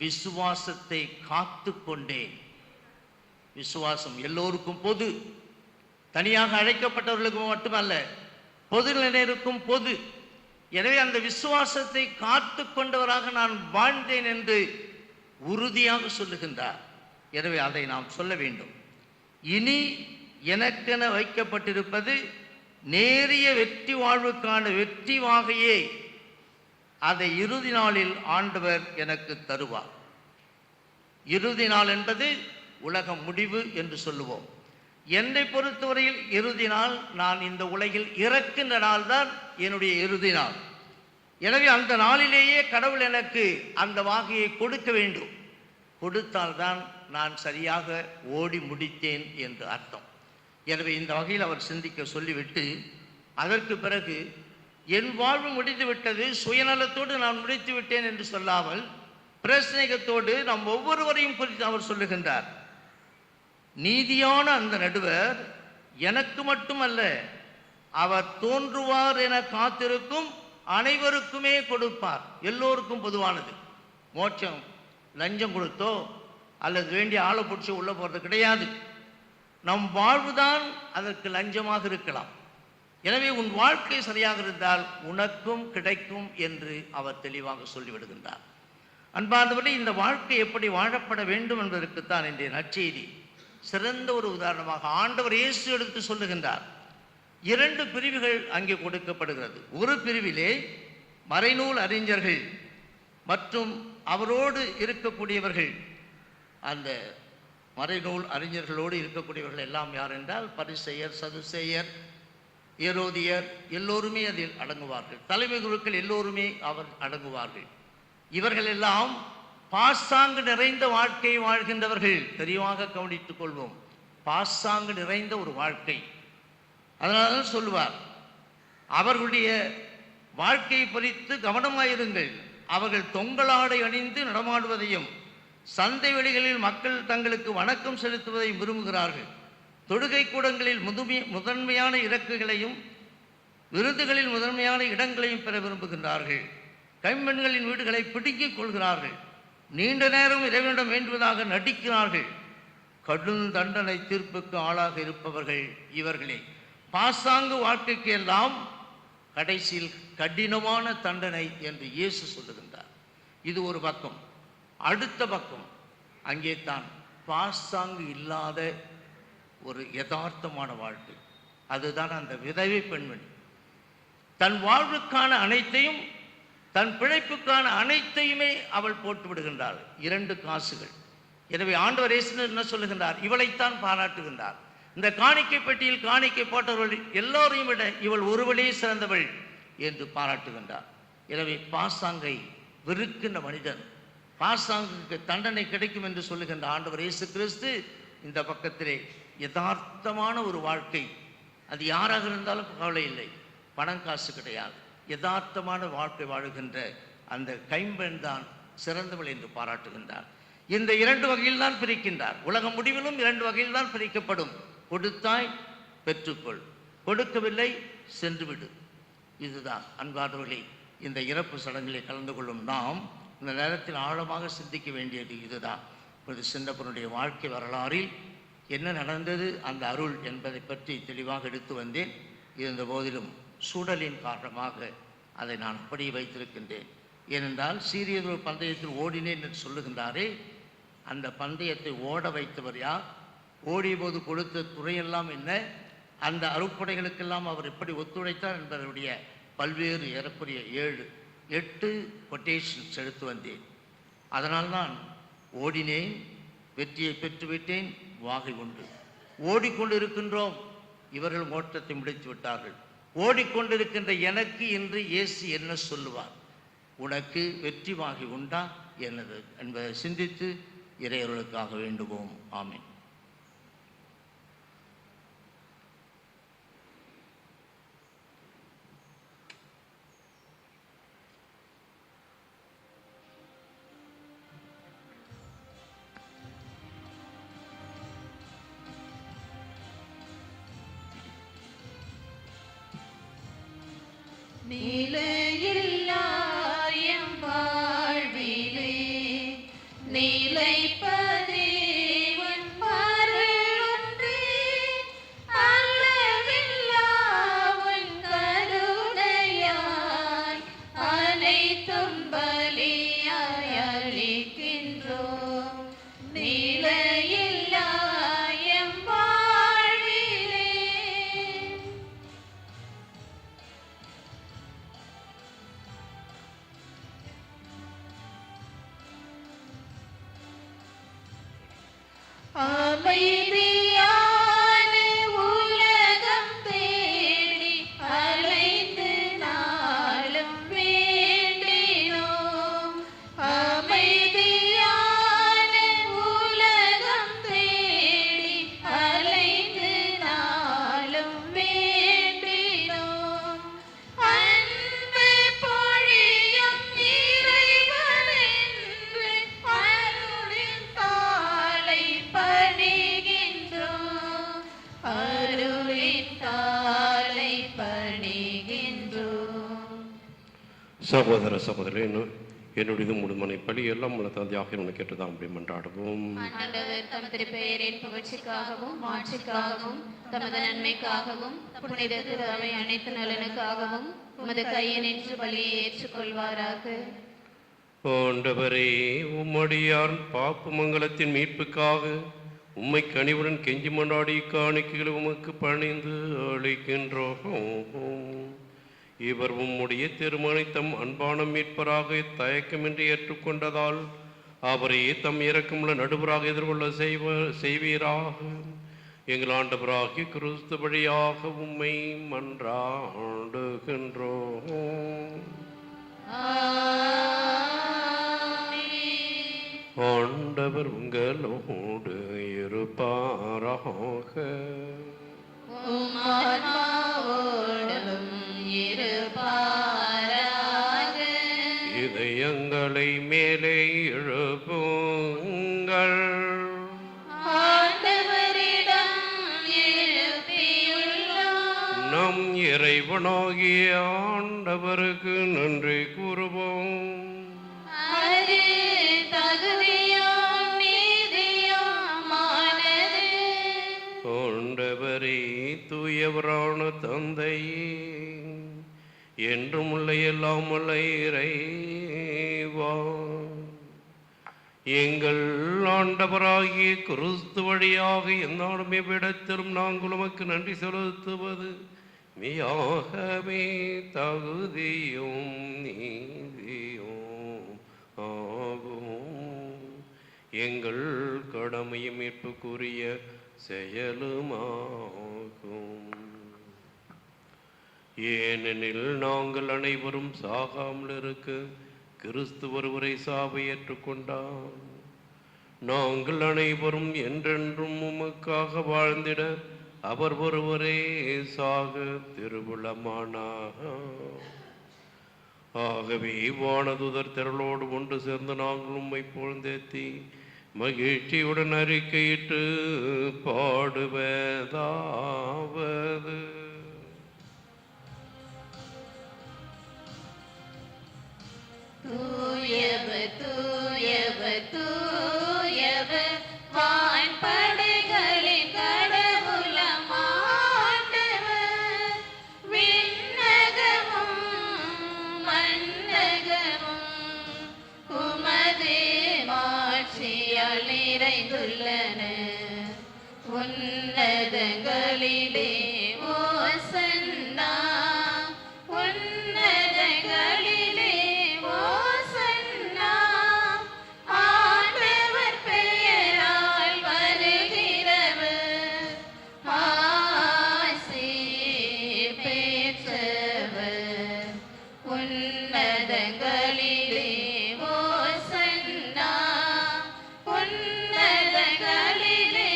விசுவாசத்தை காத்து கொண்டேன். விசுவாசம் எல்லோருக்கும் பொது, தனியாக அழைக்கப்பட்டவர்களுக்கும் மட்டுமல்ல, பொது நிலையினருக்கும் பொது. எனவே அந்த விசுவாசத்தை காத்து கொண்டவராக நான் வாழ்ந்தேன் என்று உறுதியாக சொல்லுகின்றார். எனவே அதை நாம் சொல்ல வேண்டும். இனி எனக்கென வைக்கப்பட்டிருப்பது நேரிய வெற்றி வாழ்வுக்கான வெற்றி வாகையே, அதை இறுதி நாளில் ஆண்டவர் எனக்கு தருவார். இறுதி நாள் என்பது உலக முடிவு என்று சொல்லுவோம். என்னை பொறுத்தவரையில் இறுதி நாள், நான் இந்த உலகில் இறக்கின்ற நாள் தான் என்னுடைய இறுதி நாள். எனவே அந்த நாளிலேயே கடவுள் எனக்கு அந்த வாகையை கொடுக்க வேண்டும். கொடுத்தால்தான் நான் சரியாக ஓடி முடித்தேன் என்று அர்த்தம். எனவே இந்த வகையில் அவர் சிந்திக்க சொல்லிவிட்டு, அதற்கு பிறகு என் வாழ்வு முடிந்து விட்டது, சுயநலத்தோடு நான் முடித்து விட்டேன் என்று சொல்லாமல் பிரஸ்நேகத்தோடு நம் ஒவ்வொருவரையும் குறித்து அவர் சொல்லுகின்றார். நீதியான அந்த நடுவர் எனக்கு மட்டுமல்ல, அவர் தோன்றுவார் என காத்திருக்கும் அனைவருக்குமே கொடுப்பார். எல்லோருக்கும் பொதுவானது. மோட்சம் லஞ்சம் கொடுத்தோ அல்லது வேண்டிய ஆளை பிடிச்சி உள்ள போகிறது கிடையாது. நம் வாழ்வுதான் அதற்கு லஞ்சமாக இருக்கலாம். எனவே உன் வாழ்க்கை சரியாக இருந்தால் உனக்கும் கிடைக்கும் என்று அவர் தெளிவாக சொல்லிவிடுகின்றார். அன்பார்ந்தவர்களே, இந்த வாழ்க்கை எப்படி வாழப்பட வேண்டும் என்பதற்குத்தான் இன்றைய நற்செய்தி சிறந்த ஒரு உதாரணமாக ஆண்டவர் இயேசு எடுத்து சொல்லுகின்றார். 2 பிரிவுகள் அங்கே கொடுக்கப்படுகிறது. ஒரு பிரிவிலே மறைநூல் அறிஞர்கள் மற்றும் அவரோடு இருக்கக்கூடியவர்கள், அந்த மறைநூல் அறிஞர்களோடு இருக்கக்கூடியவர்கள் எல்லாம் யார் என்றால் பரிசேயர், சதுசேயர், ஏரோதியர் எல்லோருமே அதில் அடங்குவார்கள். தலைமை குருக்கள் எல்லோருமே அவர் அடங்குவார்கள். இவர்கள் எல்லாம் பாசாங்கு நிறைந்த வாழ்க்கையை வாழ்கின்றவர்கள். தெளிவாக கவனித்துக் கொள்வோம். பாசாங்கு நிறைந்த ஒரு வாழ்க்கை. அதனால்தான் சொல்லுவார், அவர்களுடைய வாழ்க்கையை குறித்து கவனமாயிருங்கள். அவர்கள் தொங்கலாடை அணிந்து நடமாடுவதையும் சந்தை வெளிகளில் மக்கள் தங்களுக்கு வணக்கம் செலுத்துவதையும் விரும்புகிறார்கள். தொழுகை கூடங்களில் முதன்மையான இறக்குகளையும் விருதுகளில் முதன்மையான இடங்களையும் பெற விரும்புகின்றார்கள். கைம்பெண்களின் வீடுகளை பிடுங்கிக் கொள்கிறார்கள். நீண்ட நேரம் இறைவனிடம் வேண்டுவதாக நடிக்கிறார்கள். கடும் தண்டனை தீர்ப்புக்கு ஆளாக இருப்பவர்கள் இவர்களே. பாசாங்கு வாழ்க்கைக்கு எல்லாம் கடைசியில் கடினமான தண்டனை என்று இயேசு சொல்லுகின்றார். இது ஒரு பக்கம். அடுத்த பக்கம் அங்கே தான் பாசாங்கு இல்லாத ஒரு யதார்த்தமான வாழ்க்கை. அதுதான் அந்த விதவை பெண்மணி. தன் வாழ்வுக்கான அனைத்தையும், தன் பிழைப்புக்கான அனைத்தையுமே அவள் போட்டு விடுகின்றாள். 2 காசுகள். எனவே ஆண்டவர் இயேசு என்ன சொல்லுகின்றார்? இவளைத்தான் பாராட்டுகின்றார். இந்த காணிக்கை பெட்டியில் காணிக்கை போட்டவர்கள் எல்லோரையும் விட இவள் ஒருவளே சிறந்தவள் என்று பாராட்டுகின்றார். எனவே பாசாங்கை வெறுக்கின்ற மனிதன், பாசாங்குக்கு தண்டனை கிடைக்கும் என்று சொல்லுகின்ற ஆண்டவர் இயேசு கிறிஸ்து இந்த பக்கத்திலே யதார்த்தமான ஒரு வாழ்க்கை. அது யாராக இருந்தாலும் கவலை இல்லை, பணம் காசு கிடையாது, யதார்த்தமான வாழ்க்கை வாழுகின்ற அந்த கைம்பெண் தான் சிறந்தவள் என்று பாராட்டுகின்றார். இந்த 2 வகையில் தான் பிரிக்கின்றார். உலக முடிவிலும் 2 வகையில் தான் பிரிக்கப்படும். கொடுத்தாய் பெற்றுக்கொள், கொடுக்கவில்லை சென்றுவிடு. இதுதான் அன்பார்ந்தவர்களே, இந்த இறப்பு சடங்கிலே கலந்து கொள்ளும் நாம் இந்த நேரத்தில் ஆழமாக சிந்திக்க வேண்டியது இதுதான். இப்பொழுது சின்னப்பனுடைய வாழ்க்கை வரலாறில் என்ன நடந்தது, அந்த அருள் என்பதை பற்றி தெளிவாக எடுத்து வந்தேன். இருந்த போதிலும் சூழலின் காரணமாக அதை நான் அப்படியே வைத்திருக்கின்றேன். ஏனென்றால் சீரியதொரு பந்தயத்தில் ஓடினேன் என்று சொல்லுகின்றாரே, அந்த பந்தயத்தை ஓட வைத்தவர் யார்? ஓடிய போது கொடுத்த துறையெல்லாம் என்ன? அந்த அருட்படைகளுக்கெல்லாம் அவர் எப்படி ஒத்துழைத்தார் என்பதனுடைய பல்வேறு ஏறக்குறைய 7-8 கொட்டேஷன்ஸ் எடுத்து வந்தேன். அதனால் நான் ஓடினேன், வெற்றியை பெற்றுவிட்டேன், வாகை உண்டு. ஓடிக்கொண்டு இருக்கின்றோம், இவர்கள் மோட்சத்தை முடித்து விட்டார்கள். ஓடிக்கொண்டிருக்கின்ற எனக்கு இன்று இயேசு என்ன சொல்லுவார்? உனக்கு வெற்றி வாகை உண்டா என்னது என்பதை சிந்தித்து இறையர்களுக்காக வேண்டுவோம். ஆமென். நிலையில்லா எம் வாழ்விலே நிலைப்பதே உன் அருள் ஒன்றே, அளவில்லா உன் கருணையாய் அனைத்தும் பலியாய் அளிக்கின்றோம். நிலையில்லா எம் வாழ்விலே அருளின் காலை பணிகின்றோம். சகோதர சகோதரன், என்னுடைய முழுமனை பலி எல்லாம் உள்ள தந்தையாக உனக்கு கேட்டுதான் அப்படி மன்றாடுவோம். ஆண்டவர் தம் திருப்பெயரின் புகழ்ச்சிக்காகவும் மாட்சிக்காகவும் தமது நன்மைக்காகவும் புனித திரு அவை அனைத்து நலனுக்காகவும் உமது கையினின்று பலியை ஏற்றுக்கொள்வாராக. ஆண்டவரே, உம்மடியார் பாப்பு மங்கலத்தின் மீட்புக்காக உம்மை கனிவுடன் கெஞ்சி மன்றாடி காணிக்கைகளை உமக்கு பணிந்து அளிக்கின்றோம். இவர் உம்முடைய திருமணை தம் அன்பான மீட்பராக தயக்கமின்றி ஏற்றுக்கொண்டதால் அவரையே தம் இரக்கமுள்ள நடுவராக எதிர்கொள்ள செய்வீராக. எங்கள் ஆண்டவராகிய கிறிஸ்து வழியாக உம்மை மன்றாடுகின்றோம். ஆண்டவர் உங்களோடு இருப்பாராக. உம் ஆன்மாவோடும் இருப்பாராக. இதயங்களை மேலே எழுப்புங்கள். ஆண்டவரிடம் எழுப்பியுள்ளோம். நம் இறைவனாகிய ஆண்டவருக்கு நன்றி கூறுவோம். அது தகுதியும் நீதியுமானது. ஆண்டவரே, தூயவரான தந்தையே, என்றும் உள்ள எல்லாம் உள்ள இறைவா, எங்கள் ஆண்டவராகிய கிறிஸ்து வழியாக எந்நாளுமே விடத்திலும் நாங்கள் உமக்கு நன்றி செலுத்துவது மெய்யாகவே தகுதியும் நீதியும் ஆகும். எங்கள் கடமையும் மீட்புக்குரிய செயலுமாகும். ஏனெனில் நாங்கள் அனைவரும் சாகாமல் இருக்க கிறிஸ்து ஒருவரை சாவை ஏற்றுக்கொண்டார். நாங்கள் அனைவரும் என்றென்றும் உமக்காக வாழ்ந்திட அவர் ஒருவரே சாக திருவுளமானார். ஆகவே வானதுதர் திரளோடு ஒன்று சேர்ந்து நாங்கள் உம்மை புகழ்ந்தேத்தி மகிழ்ச்சியுடன் அறிக்கையிட்டு பாடுவதாவது: தூயவர் தூயவர் தூயவர் வான்படைகளின் கடவுளம் ஆண்டவர். விண்ணகமும் மண்ணகமும் உமது மாட்சியால் நிறைந்துள்ளன. உன்னதங்களிலே ஓசன்னா, உன்னதங்களிலே ஓசன்னா. ஆண்டவர் பெயரால் வருகிறவர் ஆசி பெற்றவர். உன்னதங்களிலே ஓசன்னா, உன்னதங்களிலே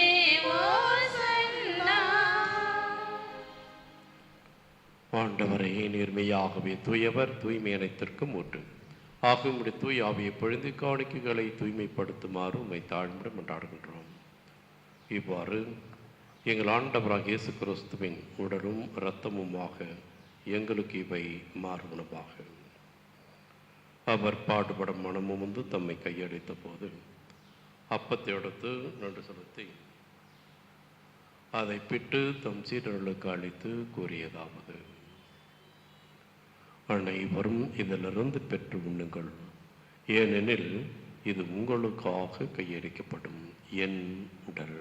ஓசன்னா. ஆண்டவரே, நேர்மையாகவே தூயவர், தூய்மை அனைத்திற்கும் ஊற்று. ஆகும் உம்முடைய தூய ஆவியை பொழிந்து காணிக்கைகளை தூய்மைப்படுத்துமாறு உம்மை தாழ்மையுடன் கொண்டாடுகின்றோம். இவ்வாறு எங்கள் ஆண்டவராக இயேசு கிறிஸ்துவின் உடலும் இரத்தமுமாக எங்களுக்கு இவை மாறுவனவாக. அவர் பாடுபடும் மனமும் வந்து தம்மை கையளித்த போது அப்பத்தை எடுத்து நன்றி செலுத்தி அதை பிட்டு தம் சீடர்களுக்கு அளித்து கூறியதாவது: அனைவரும் இதிலிருந்து பெற்று உண்ணுங்கள், ஏனெனில் இது உங்களுக்காக கையளிக்கப்படும் என் உடல்.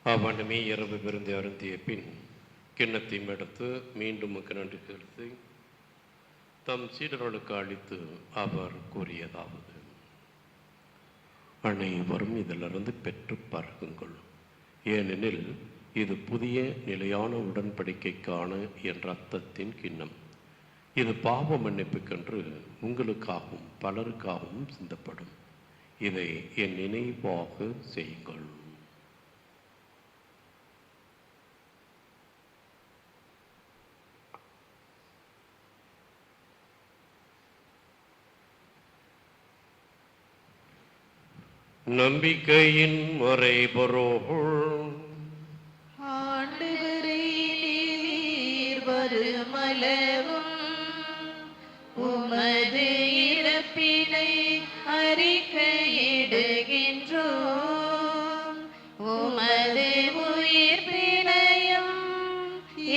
அவனுமே இரவு விருந்து அருந்திய பின் கிண்ணத்தையும் எடுத்து மீண்டும் நன்றி செலுத்தி தம் சீடர்களுக்கு அளித்து அவர் கூறியதாவது: அனைவரும் இதிலிருந்து பெற்று பருகுங்கள், ஏனெனில் இது புதிய நிலையான உடன்படிக்கைக்கான என் இரத்தத்தின் கிண்ணம். இது பாவ மன்னிப்புக்கென்று உங்களுக்காகவும் பலருக்காகவும் சிந்தப்படும். இதை என் நினைவாக செய்யுங்கள். நம்பிக்கையின் மறைபொருள். ஆண்டவரே நீர் வருமளவும் உமது இறப்பினை அறிக்கையிடுகின்றோம், உமது உயிர்ப்பினையும்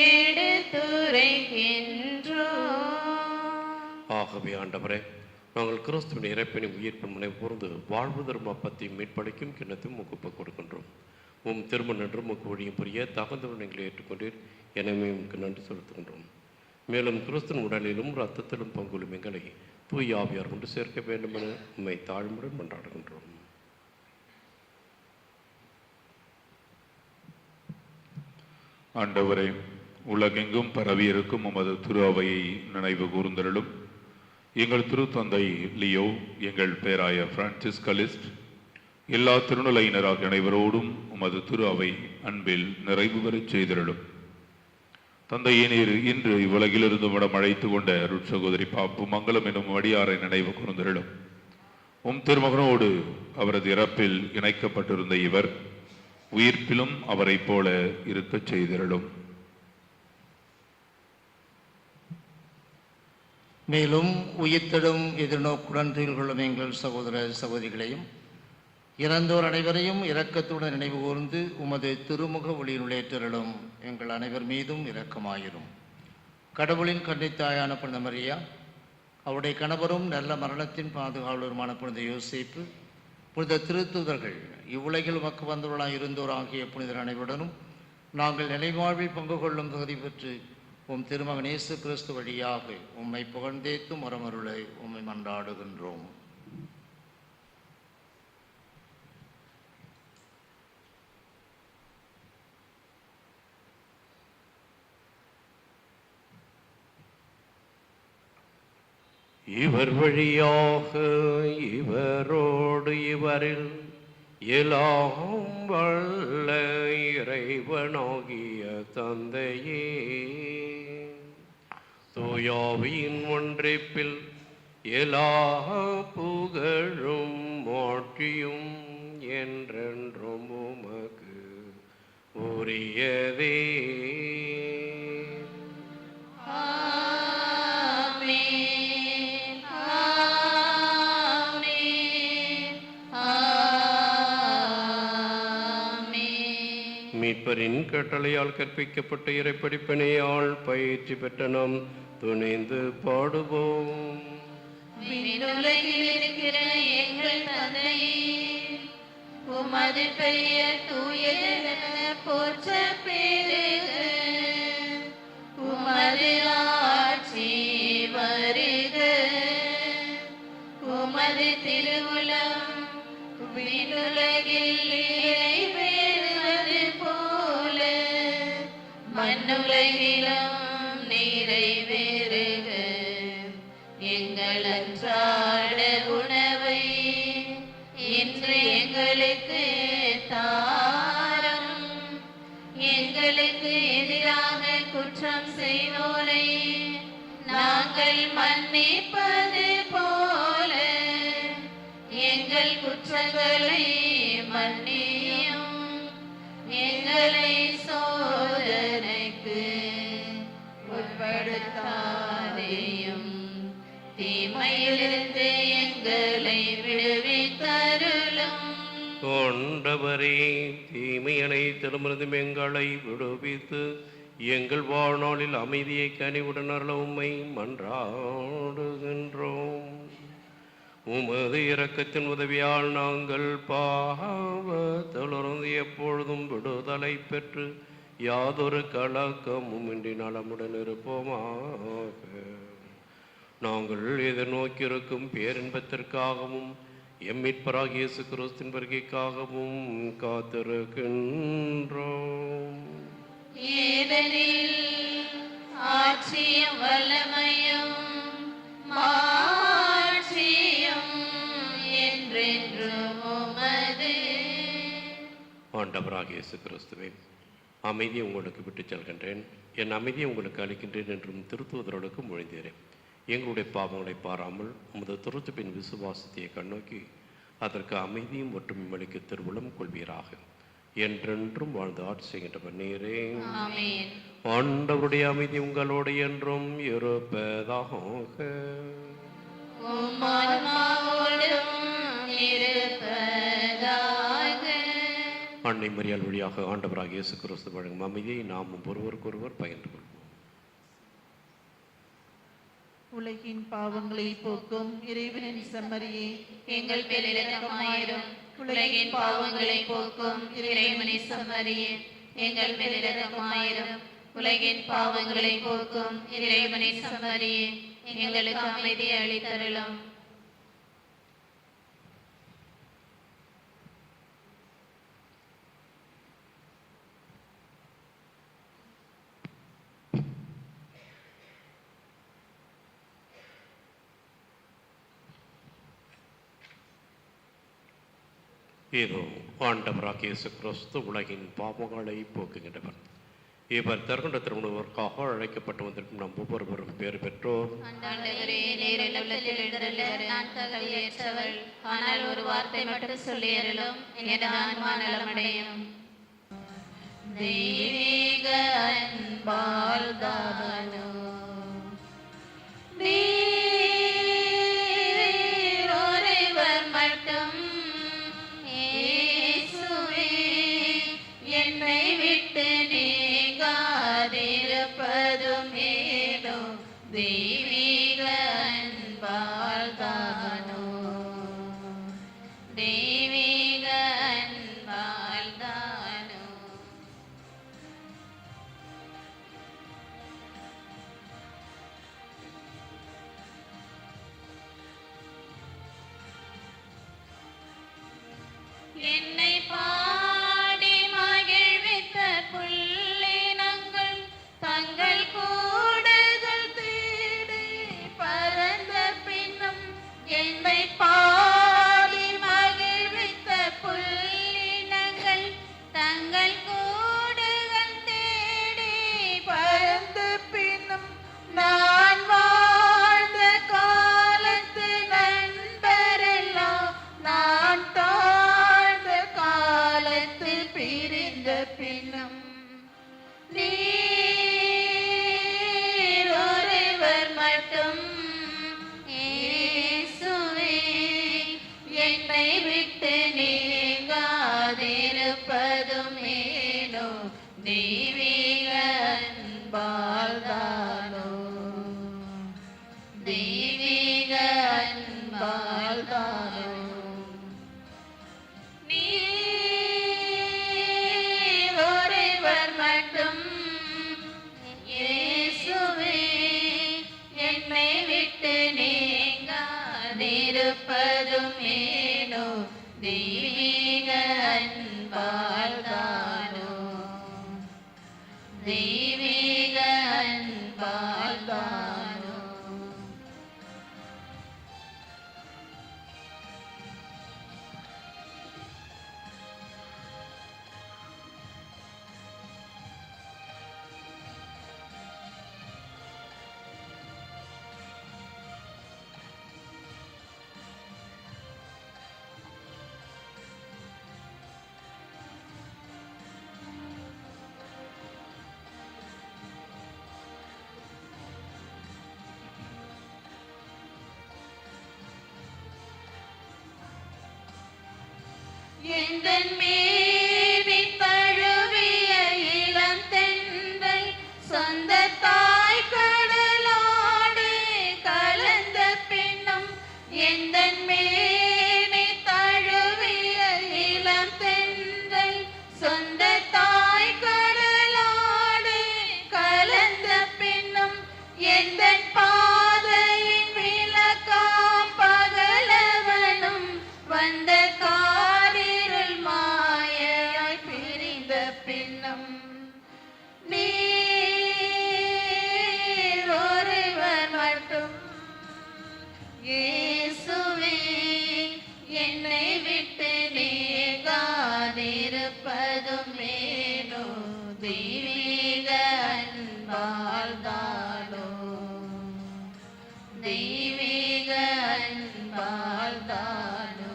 எடுத்துரைக்கின்றோம். ஆகவே ஆண்டவரே, நாங்கள் கிறிஸ்துவின் இறப்பினை உயிர்ப்பின் முனை கூர்ந்து வாழ்வு தரும் அப்பத்தையும் மீட்பளிக்கும் கிண்ணத்தையும் முகுப்ப கொடுக்கின்றோம். உம் திருமண் என்று முக்கு வழியும் புரிய தகுந்தவர்கள் எங்களை ஏற்றுக்கொண்டீர், எனவே உமக்கு நன்றி செலுத்துகின்றோம். மேலும் கிறிஸ்துவின் உடலிலும் இரத்தத்திலும் பங்குள்ளும் எங்களை தூய் ஆவியார் கொண்டு சேர்க்க வேண்டும் என உம்மை தாழ்மையுடன் கொண்டாடுகின்றோம். ஆண்டவரே, உலகெங்கும் பரவியிருக்கும் உமது திரு அவையை நினைவு கூர்ந்தருளும். எங்கள் திருத்தந்தை லியோ, எங்கள் பேராய பிரான்சிஸ் கலிஸ்ட், எல்லா திருநிலையினராக அனைவரோடும் உமது திரு அவை அன்பில் நிறைவு பெறச் செய்திருளும். தந்தையே, நீர் இன்று இவ்வுலகிலிருந்து விடம் அழைத்து கொண்ட அருட்சகோதரி பாப்பு மங்களம் என்னும் அடியாரை நினைவு கூர்ந்திருளும். உம் திருமகனோடு அவரது இறப்பில் இணைக்கப்பட்டிருந்த இவர் உயிர்ப்பிலும் அவரை போல இருக்கச் செய்திருளும். மேலும் உயிர்த்தெழும் எதிர்நோக்குடன் துயில் கொள்ளும் எங்கள் சகோதர சகோதரிகளையும் இறந்தோர் அனைவரையும் இரக்கத்துடன் நினைவு கூர்ந்து உமது திருமுக ஒளியினுள்ளேற்றலும் எங்கள் அனைவர் மீதும் இரக்கமாயிரும். கடவுளின் கன்னித்தாயான புனித மரியா, அவருடைய கணவரும் நல்ல மரணத்தின் பாதுகாவலருமான புனித யோசேப்பு, புனித திருத்தூதர்கள், இவ்வுலகில் உமக்கு வந்தவர்களாக இருந்தோர் ஆகிய புனிதர் அனைவருடனும் நாங்கள் நிலைவாழ்வில் பங்கு கொள்ளும் தகுதி பெற்று உம் திருமகன் இயேசு கிறிஸ்து வழியாக உம்மை புகழ்ந்தேத்தும் மரமருளை உம்மை மன்றாடுகின்றோம். இவர் வழியாக இவரோடு இவரில் எல்லாம் வல்ல இறைவனாகிய தந்தையே, தூயாவியின் ஒன்றிப்பில் எல்லா புகழும் மாற்றியும் என்றென்றும் உமக்கு உரியதே. மீட்பரின் கட்டளையால் கற்பிக்கப்பட்ட இறைப்படிப்பினையால் பயிற்சி பெற்ற நாம் துணிந்து பாடுவோம். விண்ணுலகில் இருக்கிற எங்கள் தந்தையே, உமது பெயர் தூயதென போற்ற பெறுக. உமது ஆட்சி வருக. உமது திருவுளம் விண்ணுலகில் நிறைவேறுவது போல மண்ணுலகிலும் நிறைவேறுக. எங்கள் அன்றாட உணவை இன்று எங்களுக்கு தாரும். எங்களுக்கு எதிராக குற்றம் செய்வோரை நாங்கள் மன்னிப்பது போல எங்கள் குற்றங்களை மன்னியும். எங்களை சோதனைக்கு உட்படுத்தாதேயும், தீமையிலிருந்து எங்களை விடுவித்தருளும். ஆண்டவரே, தீமை அனைத்திலுமிருந்தும் எங்களை விடுவித்து எங்கள் வாழ்நாளில் அமைதியை கனிவுடன் அருள உம்மை மன்றாடுகின்றோம். உமது இரக்கத்தின் உதவியால் நாங்கள் பாவத்திலிருந்து எப்பொழுதும் விடுதலை பெற்று யாதொரு கலக்கமும் இன்றி நலமுடன் இருப்போமாக. நாங்கள் எதிர்நோக்கியிருக்கும் பேரின்பத்திற்காகவும் எம்மிட்பராகிய இயேசு கிறிஸ்துவின் வருகைக்காகவும் காத்திருக்கின்றோம். ஏனெனில் ஆட்சியும் வல்லமையும் மாட்சியும் என்றென்றும் உமது. ஆண்டவராகிய இயேசு கிறிஸ்துவே, அமைதியை உங்களுக்கு விட்டுச் செல்கின்றேன், என் அமைதியை உங்களுக்கு அளிக்கின்றேன் என்றும் திருத்தூதர்களுக்கு மொழிந்தேன். எங்களுடைய பாவங்களை பாராமல் உமது திருத்துப்பின் விசுவாசத்தை கண்ணோக்கி அதற்கு அமைதியும் ஒற்றுமையும் அளிக்க திருவுளம் கொள்வீராக. என்றென்றும் வாழ்ந்து ஆட்சி செய்கின்றவர் நீரே. ஆமென். ஆண்டவருடைய அமைதி உங்களோடு என்றும் இருப்பதாக. உம் ஆன்மாவோடும் இருப்பதாக. அன்னை மரியாள் வழியாக ஆண்டவராக இயேசு கிறிஸ்து வழங்கும் அமைதியை நாமும் ஒருவருக்கொருவர் பகிர்ந்து கொள்வோம். உலகின் பாவங்களை போக்கும் இறைவனின் செம்மறியே, எங்கள் பேர் இரக்கமாயிரும். உலகின் பாவங்களை போக்கும் இறைவனின் செம்மறியே, எங்கள் மேல் இரக்கமாயிரும். உலகின் பாவங்களை போக்கும் இறைவனின் செம்மறியே, எங்களுக்கு அமைதியை அளித்தருளும். இதோ ஆண்டவராக இயேசு கிறிஸ்து உலகின் பாவங்களை போக்குகின்றவர். இவர் தருகின்ற திருமணத்திற்காக அழைக்கப்பட்டு வந்திருக்கும் நம் ஒவ்வொருவரும் பேர் பெற்றோர். ஆண்டவரே, நீர் என் உள்ளத்தில் எழுந்தருள நான் தகுதியற்றவள். ஆனால் ஒரு வார்த்தை மட்டும் சொல்லி அருளும், எனது ஆன்மா நலமடையும். தெய்வீக அன்பால் தானோ நீர் ஒருவர் மட்டும் இயேசுவே, என்னை விட்டு நீங்காதிருப்பதும் ஏனோ தெய்வீக அன்பால் தானோ, தெய்வீக அன்பால் தானோ. என்னை பாடி மகிழ்வித்த புள்ளினங்கள் தங்கள் கூடுதல் தேடி பரந்த பின்னும், என்னை பாடி மகிழ்வித்த புள்ளினங்கள் தங்கள் கூடுதல் தேடி பரந்த பின்னும், நான் வாழ்ந்த காலத்து நண்பரெல்லாம் நான் தாழ்ந்த காலத்தில் பிரிந்த பின்னும், நீர் ஒருவர் மட்டும் இயேசுவே, என்னை விட்டு நீங்காதிருப்பதும் ஏனோ தெய்வீக அன்பால் தானோ, தெய்வீக அன்பால் தானோ. நீர் ஒருவர் மட்டும் இயேசுவே, என்னை விட்டு நீங்காதிருப்பதும் ஏனோ தெய்வீக அன்பால் தானோ, தெய்வீக அன்பால் தானோ. எந்தன் மேனி தழுவிய இளம் தென்றல் சொந்த தாய் கடலோடு கலந்த பின்னும், எந்தன் மேனி தழுவிய இளம் தென்றல் சொந்த தாய் கடலோடு கலந்த பின்னும், எந்தன் பாதையின் விளக்காம் பகலவனும் வந்த காரிருள் மாயாய் பிரிந்த பின்னும், நீர் ஒருவர் மட்டும் இயேசுவே, என்னை விட்டு நீங்காதிருப்பதும் ஏனோ தெய்வீக அன்பால் தானோ, தெய்வீக அன்பால் தானோ.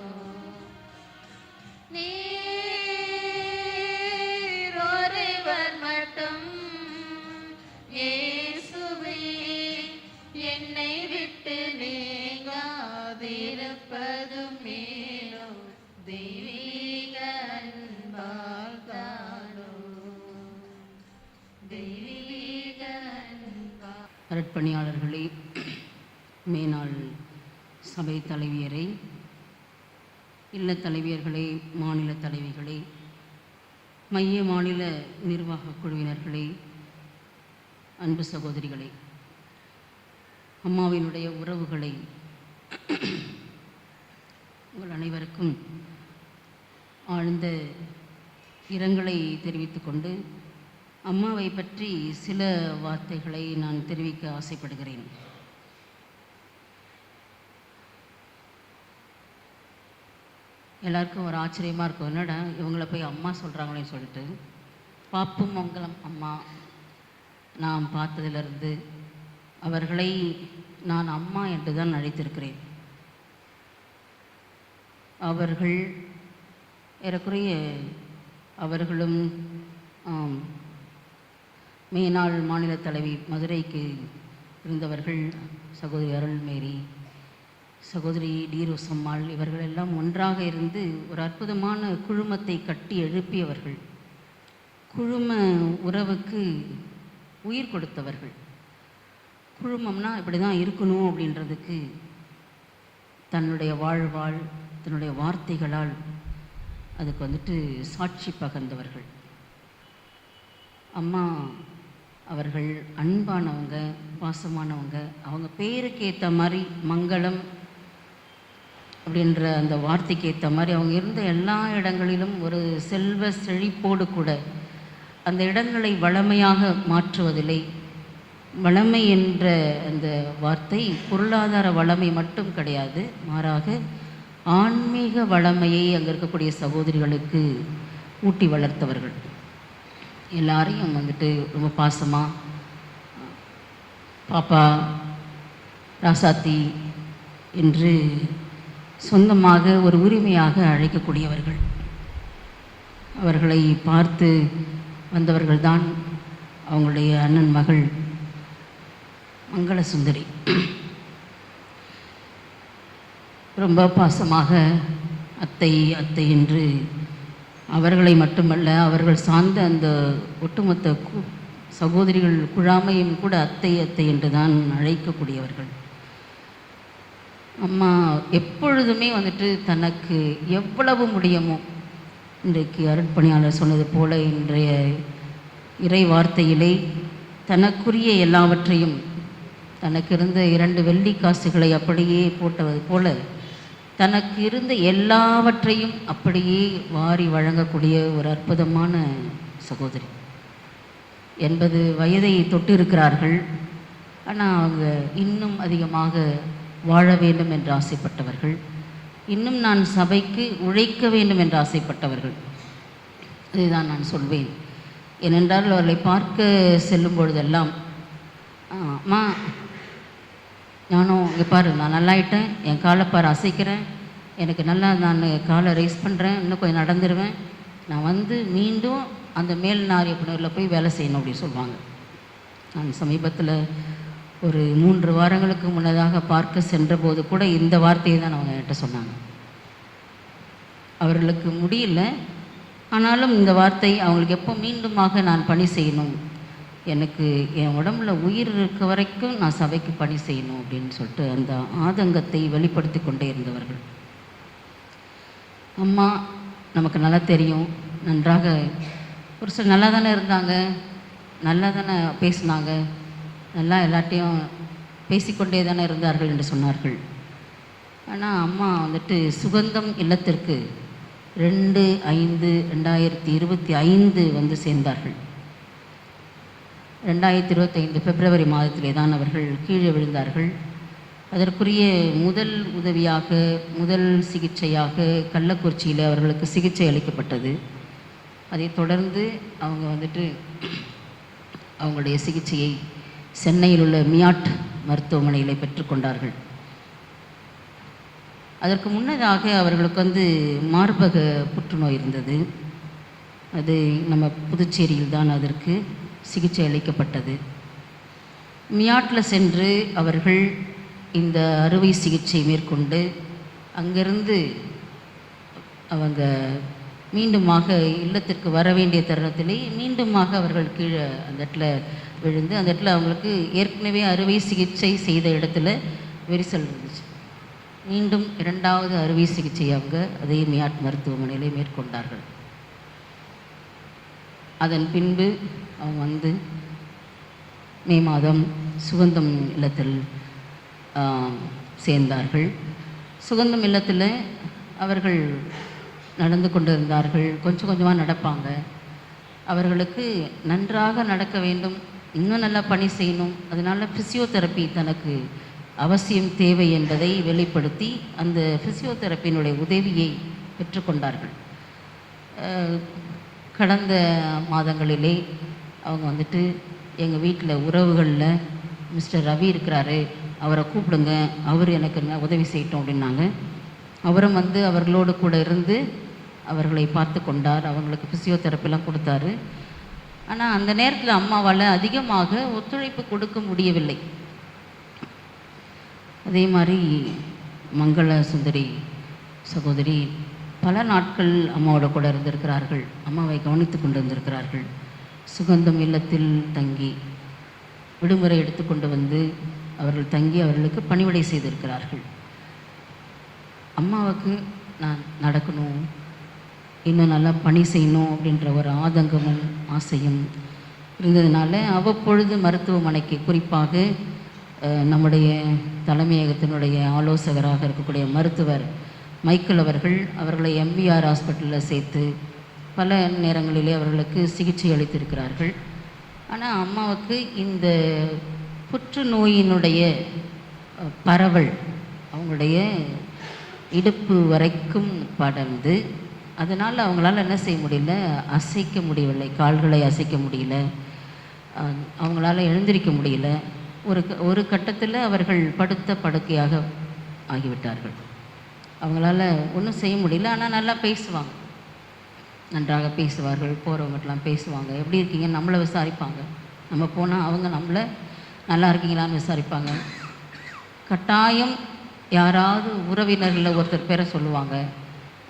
அருட்பணியாளர்களே, மேனாள் சபை தலைவியரை, இல்லத் தலைவியர்களே, மாநில தலைவிகளே, மைய மாநில நிர்வாகக் குழுவினர்களே, அன்பு சகோதரிகளே, அம்மாவினுடைய உறவுகளை உங்கள் அனைவருக்கும் ஆழ்ந்த இரங்கலை தெரிவித்துக் கொண்டு அம்மாவை பற்றி சில வார்த்தைகளை நான் தெரிவிக்க ஆசைப்படுகிறேன். எல்லாருக்கும் ஒரு ஆச்சரியமாக இருக்கும், என்னடா இவங்களை போய் அம்மா சொல்கிறாங்களேன்னு சொல்லிட்டு. பாப்பு மங்கலம் அம்மா நான் பார்த்ததிலிருந்து அவர்களை நான் அம்மா என்று தான் அழைத்திருக்கிறேன். அவர்கள் ஏறக்குறைய அவர்களும் மேனாள் மாநில தலைவி மதுரைக்கு இருந்தவர்கள், சகோதரி அருள்மேரி, சகோதரி டி ரோசம்மாள், இவர்கள் எல்லாம் ஒன்றாக இருந்து ஒரு அற்புதமான குழுமத்தை கட்டி எழுப்பியவர்கள், குழும உறவுக்கு உயிர் கொடுத்தவர்கள். குழுமம்னா இப்படி தான் இருக்கணும் அப்படின்றதுக்கு தன்னுடைய வாழ்வாள், தன்னுடைய வார்த்தைகளால் அதுக்கு சாட்சி பகர்ந்தவர்கள். அம்மா அவர்கள் அன்பானவங்க, பாசமானவங்க. அவங்க பேருக்கு ஏற்ற மாதிரி மங்களம் அப்படின்ற அந்த வார்த்தைக்கு ஏற்ற மாதிரி அவங்க இருந்த எல்லா இடங்களிலும் ஒரு செல்வ செழிப்போடு கூட அந்த இடங்களை வளமையாக மாற்றுவதில்லை. வளமை என்ற அந்த வார்த்தை பொருளாதார வளமை மட்டும் கிடையாது, மாறாக ஆன்மீக வளமையை அங்கே இருக்கக்கூடிய சகோதரிகளுக்கு ஊட்டி வளர்த்தவர்கள். எல்லாரையும் ரொம்ப பாசமாக பாப்பா, ராசாத்தி என்று சொந்தமாக ஒரு உரிமையாக அழைக்கக்கூடியவர்கள். அவர்களை பார்த்து வந்தவர்கள்தான் அவங்களுடைய அண்ணன் மகள் மங்களசுந்தரி. ரொம்ப பாசமாக அத்தை அத்தை என்று அவர்களை மட்டுமல்ல, அவர்கள் சார்ந்த அந்த ஒட்டுமொத்த சகோதரிகள் குழாமையும் கூட அத்தை அத்தை என்று தான் அழைக்கக்கூடியவர்கள். அம்மா எப்பொழுதுமே தனக்கு எவ்வளவு முடியுமோ, இன்றைக்கு அருட்பணியாளர் சொன்னது போல இன்றைய இறை வார்த்தையிலே தனக்குரிய எல்லாவற்றையும், தனக்கு இருந்த 2 வெள்ளி காசுகளை அப்படியே போட்டது போல தனக்கு இருந்த எல்லாவற்றையும் அப்படியே வாரி வழங்கக்கூடிய ஒரு அற்புதமான சகோதரி. 80 வயதை தொட்டிருக்கிறார்கள். ஆனால் அவங்க இன்னும் அதிகமாக வாழ வேண்டும் என்று ஆசைப்பட்டவர்கள், இன்னும் நான் சபைக்கு உழைக்க வேண்டும் என்று ஆசைப்பட்டவர்கள். அதுதான் நான் சொல்வேன். ஏனென்றால் அவர்களை பார்க்க செல்லும் பொழுதெல்லாம், அம்மா நானும் இங்கே பாரு, நான் நல்லாயிட்டேன், என் காலை பாரு அசைக்கிறேன், எனக்கு நல்லா நான் காலை ரைஸ் பண்ணுறேன், இன்னும் கொஞ்சம் நடந்துடுவேன், நான் மீண்டும் அந்த மேல் நாரியப்பனூரில் போய் வேலை செய்யணும் அப்படின்னு சொல்லுவாங்க. நான் சமீபத்தில் ஒரு 3 வாரங்களுக்கு முன்னதாக பார்க்க சென்றபோது கூட இந்த வார்த்தையை தான் அவங்க என்கிட்ட சொன்னாங்க. அவர்களுக்கு முடியல, ஆனாலும் இந்த வார்த்தை அவங்களுக்கு எப்போ மீண்டுமாக நான் பணி செய்யணும், எனக்கு என் உடம்புல உயிர் இருக்க வரைக்கும் நான் சபைக்கு பணி செய்யணும் அப்படின்னு சொல்லிட்டு அந்த ஆதங்கத்தை வெளிப்படுத்தி கொண்டே இருந்தவர்கள். அம்மா நமக்கு நல்லா தெரியும், நன்றாக ஒரு சில நல்லா தானே இருந்தாங்க, நல்லா தானே பேசினாங்க, நல்லா எல்லாத்தையும் பேசிக்கொண்டே தானே இருந்தார்கள் என்று சொன்னார்கள். ஆனால் அம்மா சுகந்தம் இல்லத்திற்கு 2/5/2025 சேர்ந்தார்கள். 2025 பிப்ரவரி மாதத்திலே தான் அவர்கள் கீழே விழுந்தார்கள். அதற்குரிய முதல் உதவியாக, முதல் சிகிச்சையாக கள்ளக்குறிச்சியில் அவர்களுக்கு சிகிச்சை அளிக்கப்பட்டது. அதைத் தொடர்ந்து அவங்க அவங்களுடைய சிகிச்சையை சென்னையில் உள்ள மியாட் மருத்துவமனையில் பெற்றுக்கொண்டார்கள். அதற்கு முன்னதாக அவர்களுக்கு மார்பக புற்றுநோய் இருந்தது. அது நம்ம புதுச்சேரியில் தான் அதற்கு சிகிச்சை அளிக்கப்பட்டது. மியாட்டில் சென்று அவர்கள் இந்த அறுவை சிகிச்சை மேற்கொண்டு அங்கிருந்து அவங்க மீண்டுமாக இல்லத்திற்கு வர வேண்டிய தருணத்திலே மீண்டுமாக அவர்கள் கீழே அந்த இடத்துல விழுந்து, அந்த இடத்துல அவங்களுக்கு ஏற்கனவே அறுவை சிகிச்சை செய்த இடத்துல விரிசல் இருந்துச்சு. மீண்டும் 2வது அறுவை சிகிச்சை அவங்க அதே மியாட் மருத்துவமனையிலே மேற்கொண்டார்கள். அதன் பின்பு அவங்க வந்து மே மாதம் சுகந்தம் இல்லத்தில் சேர்ந்தார்கள். சுகந்தம் இல்லத்தில் அவர்கள் நடந்து கொண்டிருந்தார்கள். கொஞ்சம் கொஞ்சமாக நடப்பாங்க. அவர்களுக்கு நன்றாக நடக்க வேண்டும், இன்னும் நல்லா பணி செய்யணும். அதனால் ஃபிசியோதெரப்பி தனக்கு அவசியம் தேவை என்பதை வெளிப்படுத்தி அந்த ஃபிசியோதெரப்பியினுடைய உதவியை பெற்றுக்கொண்டார்கள். கடந்த மாதங்களிலே அவங்க வந்துட்டு எங்கள் வீட்டில் உறவுகளில் மிஸ்டர் ரவி இருக்கிறாரு, அவரை கூப்பிடுங்க, அவர் எனக்கு உதவி செய்யட்டும் அப்படின்னாங்க. அவரும் வந்து அவர்களோடு கூட இருந்து அவர்களை பார்த்து கொண்டார். அவங்களுக்கு ஃபிசியோதெரப்பிலாம் கொடுத்தாரு. ஆனால் அந்த நேரத்தில் அம்மாவால் அதிகமாக ஒத்துழைப்பு கொடுக்க முடியவில்லை. அதே மாதிரி மங்கள சுந்தரி சகோதரி பல நாட்கள் அம்மாவோட கூட இருந்திருக்கிறார்கள். அம்மாவை கவனித்து கொண்டு இருந்திருக்கிறார்கள். சுகந்தம் இல்லத்தில் தங்கி விடுமுறை எடுத்துக்கொண்டு வந்து அவர்கள் தங்கி அவர்களுக்கு பணிவிடை செய்திருக்கிறார்கள். அம்மாவுக்கு நான் நடக்கணும், இன்னும் நல்லா பணி செய்யணும் அப்படின்ற ஒரு ஆதங்கமும் ஆசையும் இருந்ததுனால அவ்வப்பொழுது மருத்துவமனைக்கு, குறிப்பாக நம்முடைய தலைமையகத்தினுடைய ஆலோசகராக இருக்கக்கூடிய மருத்துவர் மைக்கேல் அவர்களை எம்பிஆர் ஹாஸ்பிட்டலில் சேர்த்து பல நேரங்களிலே அவர்களுக்கு சிகிச்சை அளித்திருக்கிறார்கள். ஆனால் அம்மாவுக்கு இந்த புற்றுநோயினுடைய பரவல் அவங்களுடைய இடுப்பு வரைக்கும் படர்ந்து, அதனால் அவங்களால என்ன செய்ய முடியல, அசைக்க முடியவில்லை, கால்களை அசைக்க முடியல, அவங்களால எழுந்திருக்க முடியல. ஒரு கட்டத்தில் அவர்கள் படுத்த படுக்கையாக ஆகிவிட்டார்கள். அவங்களால ஒன்றும் செய்ய முடியல. ஆனால் நல்லா பேசுவாங்க, நன்றாக பேசுவார்கள். போகிறவங்கட்டெலாம் பேசுவாங்க, எப்படி இருக்கீங்க நம்மளை விசாரிப்பாங்க. நம்ம போனால் அவங்க நம்மளை நல்லா இருக்கீங்களான்னு விசாரிப்பாங்க. கட்டாயம் யாராவது உறவினர்களில் ஒருத்தர் பேரை சொல்லுவாங்க,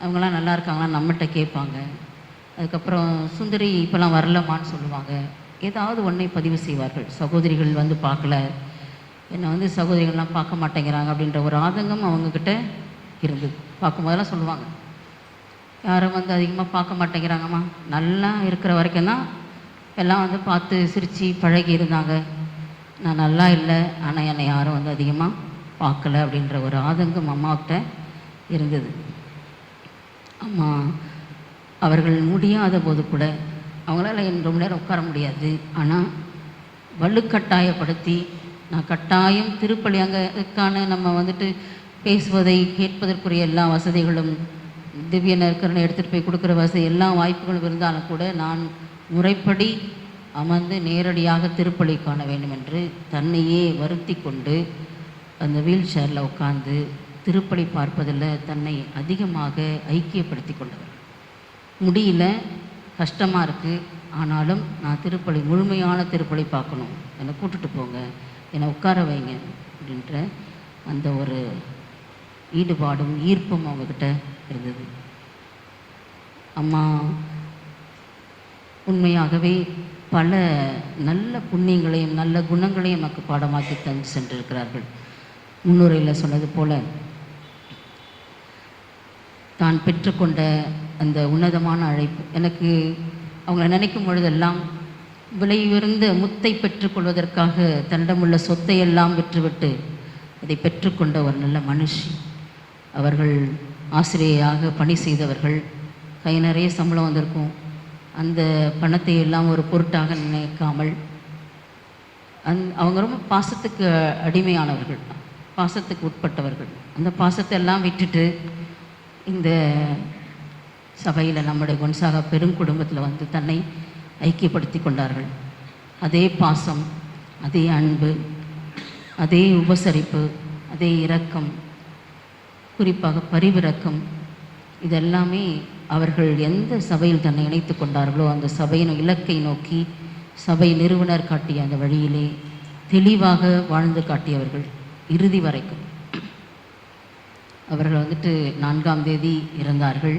அவங்களாம் நல்லா இருக்காங்களா நம்மகிட்ட கேட்பாங்க. அதுக்கப்புறம் சுந்தரி இப்போலாம் வரலமான்னு சொல்லுவாங்க. ஏதாவது ஒன்றை பதிவு செய்வார்கள். சகோதரிகள் வந்து பார்க்கல, என்னை வந்து சகோதரிகள்லாம் பார்க்க மாட்டேங்கிறாங்க அப்படின்ற ஒரு ஆதங்கம் அவங்கக்கிட்ட இருந்தது. பார்க்கும்போதெல்லாம் சொல்லுவாங்க, யாரும் வந்து அதிகமாக பார்க்க மாட்டேங்கிறாங்கம்மா, நல்லா இருக்கிற வரைக்கும் தான் எல்லாம் வந்து பார்த்து சிரித்து பழகி இருந்தாங்க. நான் நல்லா இல்லை, ஆனால் என்னை யாரும் வந்து அதிகமாக பார்க்கல அப்படின்ற ஒரு ஆதங்கம் அம்மாக்கிட்ட இருந்தது. அம்மா அவர்கள் முடியாத போது கூட அவங்களால ரொம்ப நேரம் உட்கார முடியாது. ஆனால் வலுக்கட்டாயப்படுத்தி, நான் கட்டாயம் திருப்பலி அங்கேக்கான நம்ம வந்துட்டு பேசுவதை கேட்பதற்குரிய எல்லா வசதிகளும், திவ்ய நற்கருணை எடுத்துகிட்டு போய் கொடுக்குற வசதி, எல்லா வாய்ப்புகளும் இருந்தாலும் கூட நான் முறைப்படி அமர்ந்து நேரடியாக திருப்பலி காண வேண்டும் என்று தன்னையே வருத்தி கொண்டு அந்த வீல் சேரில் உட்கார்ந்து திருப்பலி பார்ப்பதில் தன்னை அதிகமாக ஐக்கியப்படுத்தி கொண்டவர். முடியல, கஷ்டமாக இருக்குது, ஆனாலும் நான் திருப்பலி, முழுமையான திருப்பலி பார்க்கணும், என்னை கூட்டிட்டு போங்க, என்னை உட்கார வைங்க அப்படின்ற அந்த ஒரு ஈடுபாடும் ஈர்ப்பும் அவங்கக்கிட்ட இருந்தது. அம்மா உண்மையாகவே பல நல்ல புண்ணியங்களையும் நல்ல குணங்களையும் நமக்கு பாடமாக்கி தந்து சென்றிருக்கிறார்கள். முன்னுரையில் சொன்னது போல, தான் பெற்றுக்கொண்ட அந்த உன்னதமான அழைப்பு, எனக்கு அவங்கள நினைக்கும் பொழுதெல்லாம் விலை உயர்ந்த முத்தை பெற்றுக்கொள்வதற்காக தன்னிடமுள்ள சொத்தையெல்லாம் விற்றுவிட்டு அதை பெற்றுக்கொண்ட ஒரு நல்ல மனுஷி. அவர்கள் ஆசிரியையாக பணி செய்தவர்கள், கை நிறைய சம்பளம் வந்திருக்கும், அந்த பணத்தை எல்லாம் ஒரு பொருட்டாக நினைக்காமல் அவங்க ரொம்ப பாசத்துக்கு அடிமையானவர்கள், பாசத்துக்கு உட்பட்டவர்கள். அந்த பாசத்தை எல்லாம் விட்டுட்டு இந்த சபையில் நம்முடைய கொன்சாகா பெருங்குடும்பத்தில் வந்து தன்னை ஐக்கியப்படுத்தி கொண்டார்கள். அதே பாசம், அதே அன்பு, அதே உபசரிப்பு, அதே இரக்கம், குறிப்பாக பரிவிரக்கம், இதெல்லாமே அவர்கள் எந்த சபையில் தன்னை இணைத்து கொண்டார்களோ அந்த சபையின் இலக்கை நோக்கி சபை நிறுவனர் காட்டிய அந்த வழியிலே தெளிவாக வாழ்ந்து காட்டியவர்கள் இறுதி வரைக்கும். அவர்கள் வந்துட்டு 4ஆம் தேதி இறந்தார்கள்.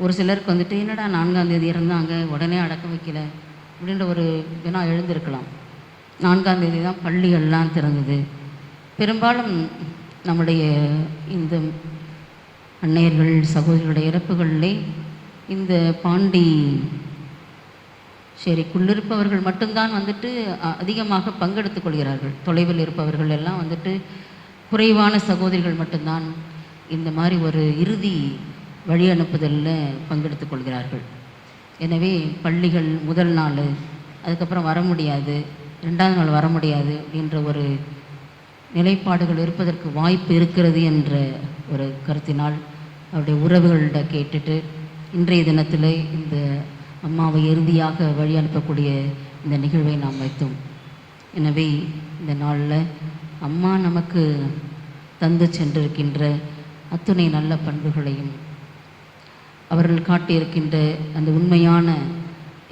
ஒரு சிலருக்கு வந்துட்டு என்னடா 4ஆம் தேதி இறந்தாங்க உடனே அடக்கம் வைக்கல அப்படின்ற ஒரு வினா எழுந்திருக்கலாம். 4ஆம் தேதி தான் பள்ளிகள்லாம் திறந்தது. பெரும்பாலும் நம்முடைய இந்த அன்னையர்கள் சகோதரிகளுடைய இறப்புகளிலே இந்த பாண்டி சேரிக்குள்ளிருப்பவர்கள் மட்டும்தான் வந்துட்டு அதிகமாக பங்கெடுத்துக் கொள்கிறார்கள். தொலைவில் இருப்பவர்கள் எல்லாம் வந்துட்டு குறைவான சகோதரிகள் மட்டும்தான் இந்த மாதிரி ஒரு இறுதி வழி அனுப்புதலில் பங்கெடுத்துக் கொள்கிறார்கள். எனவே பள்ளிகள் முதல் நாள், அதுக்கப்புறம் வர முடியாது, 2ஆவது நாள் வர முடியாது அப்படின்ற ஒரு நிலைப்பாடுகள் இருப்பதற்கு வாய்ப்பு இருக்கிறது என்ற ஒரு கருத்தினால் அவருடைய உறவுகளிட கேட்டுட்டு இன்றைய தினத்தில் இந்த அம்மாவை இறுதியாக வழி அனுப்பக்கூடிய இந்த நிகழ்வை நாம் வைத்தோம். எனவே இந்த நாளில் அம்மா நமக்கு தந்து சென்றிருக்கின்ற அத்துணை நல்ல பண்புகளையும் அவர்கள் காட்டியிருக்கின்ற அந்த உண்மையான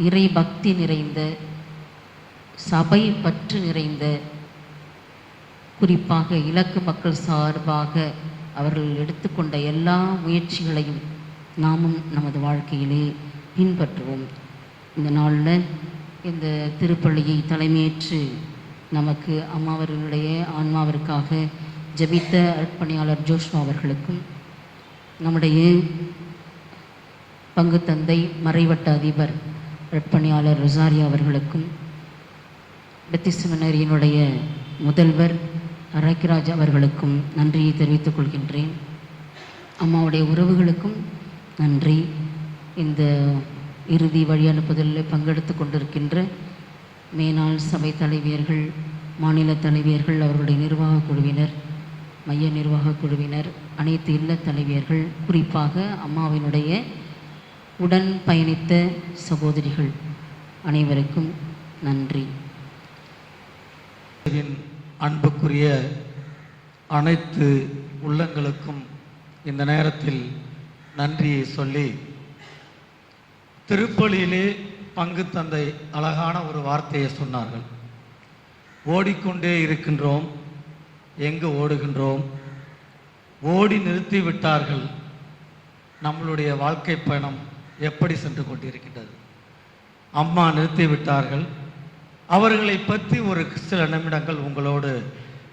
இறை பக்தி நிறைந்த, சபை பற்று நிறைந்த, குறிப்பாக இலக்கு மக்கள் சார்பாக அவர்கள் எடுத்துக்கொண்ட எல்லா முயற்சிகளையும் நாமும் நமது வாழ்க்கையிலே பின்பற்றுவோம். இந்த நாளில் இந்த திருப்பள்ளியை தலைமையேற்று நமக்கு அம்மாவர்களுடைய ஆன்மாவிற்காக ஜெபித்த அர்ப்பணியாளர் ஜோஷ்வா அவர்களுக்கும், நம்முடைய பங்கு தந்தை மறைவட்ட அதிபர் அர்ப்பணியாளர் ரொசாரியா அவர்களுக்கும், பெத்திஸ்ட் செமினரியினுடைய முதல்வர் அரக்கிராஜ் அவர்களுக்கும் நன்றியை தெரிவித்துக் கொள்கின்றேன். அம்மாவுடைய உறவுகளுக்கும் நன்றி. இந்த இறுதி வழி அனுப்புதலில் பங்கெடுத்து கொண்டிருக்கின்ற மேனாள் சபை தலைவியர்கள், மாநில தலைவியர்கள், அவர்களுடைய நிர்வாக குழுவினர், மைய நிர்வாக குழுவினர், அனைத்து இல்ல தலைவியர்கள், குறிப்பாக அம்மாவினுடைய உடன் பயணித்த சகோதரிகள் அனைவருக்கும் நன்றி. அன்புக்குரிய அனைத்து உள்ளங்களுக்கும் இந்த நேரத்தில் நன்றியை சொல்லி, திருப்பலியிலே பங்கு தந்தை அழகான ஒரு வார்த்தையை சொன்னார்கள். ஓடிக்கொண்டே இருக்கின்றோம், எங்கு ஓடுகின்றோம்? ஓடி நிறுத்தி விட்டார்கள். நம்மளுடைய வாழ்க்கை பயணம் எப்படி சென்று கொண்டிருக்கின்றது? அம்மா நிறுத்தி விட்டார்கள். அவர்களை பற்றி ஒரு சில நிமிடங்கள் உங்களோடு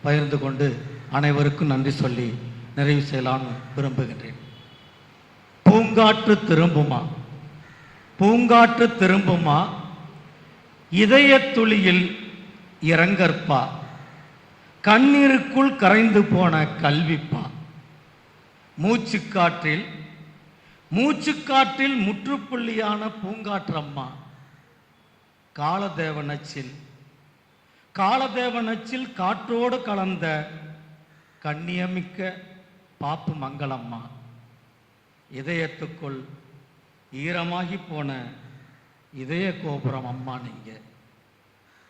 பகிர்ந்து கொண்டு அனைவருக்கும் நன்றி சொல்லி நிறைவு செய்யலான்னு விரும்புகின்றேன். பூங்காற்று திரும்புமா, பூங்காற்று திரும்புமா, இதய துளியில் இறங்கற்பா, கண்ணீருக்குள் கரைந்து போன கல்விப்பா, மூச்சுக்காற்றில் முற்றுப்புள்ளியான பூங்காற்றம்மா, காலதேவனச்சில் காற்றோடு கலந்த கண்ணியமிக்க பாப்பு மங்களம்மா, இதயத்துக்குள் ஈரமாகி போன இதய கோபுரம் அம்மா. நீங்க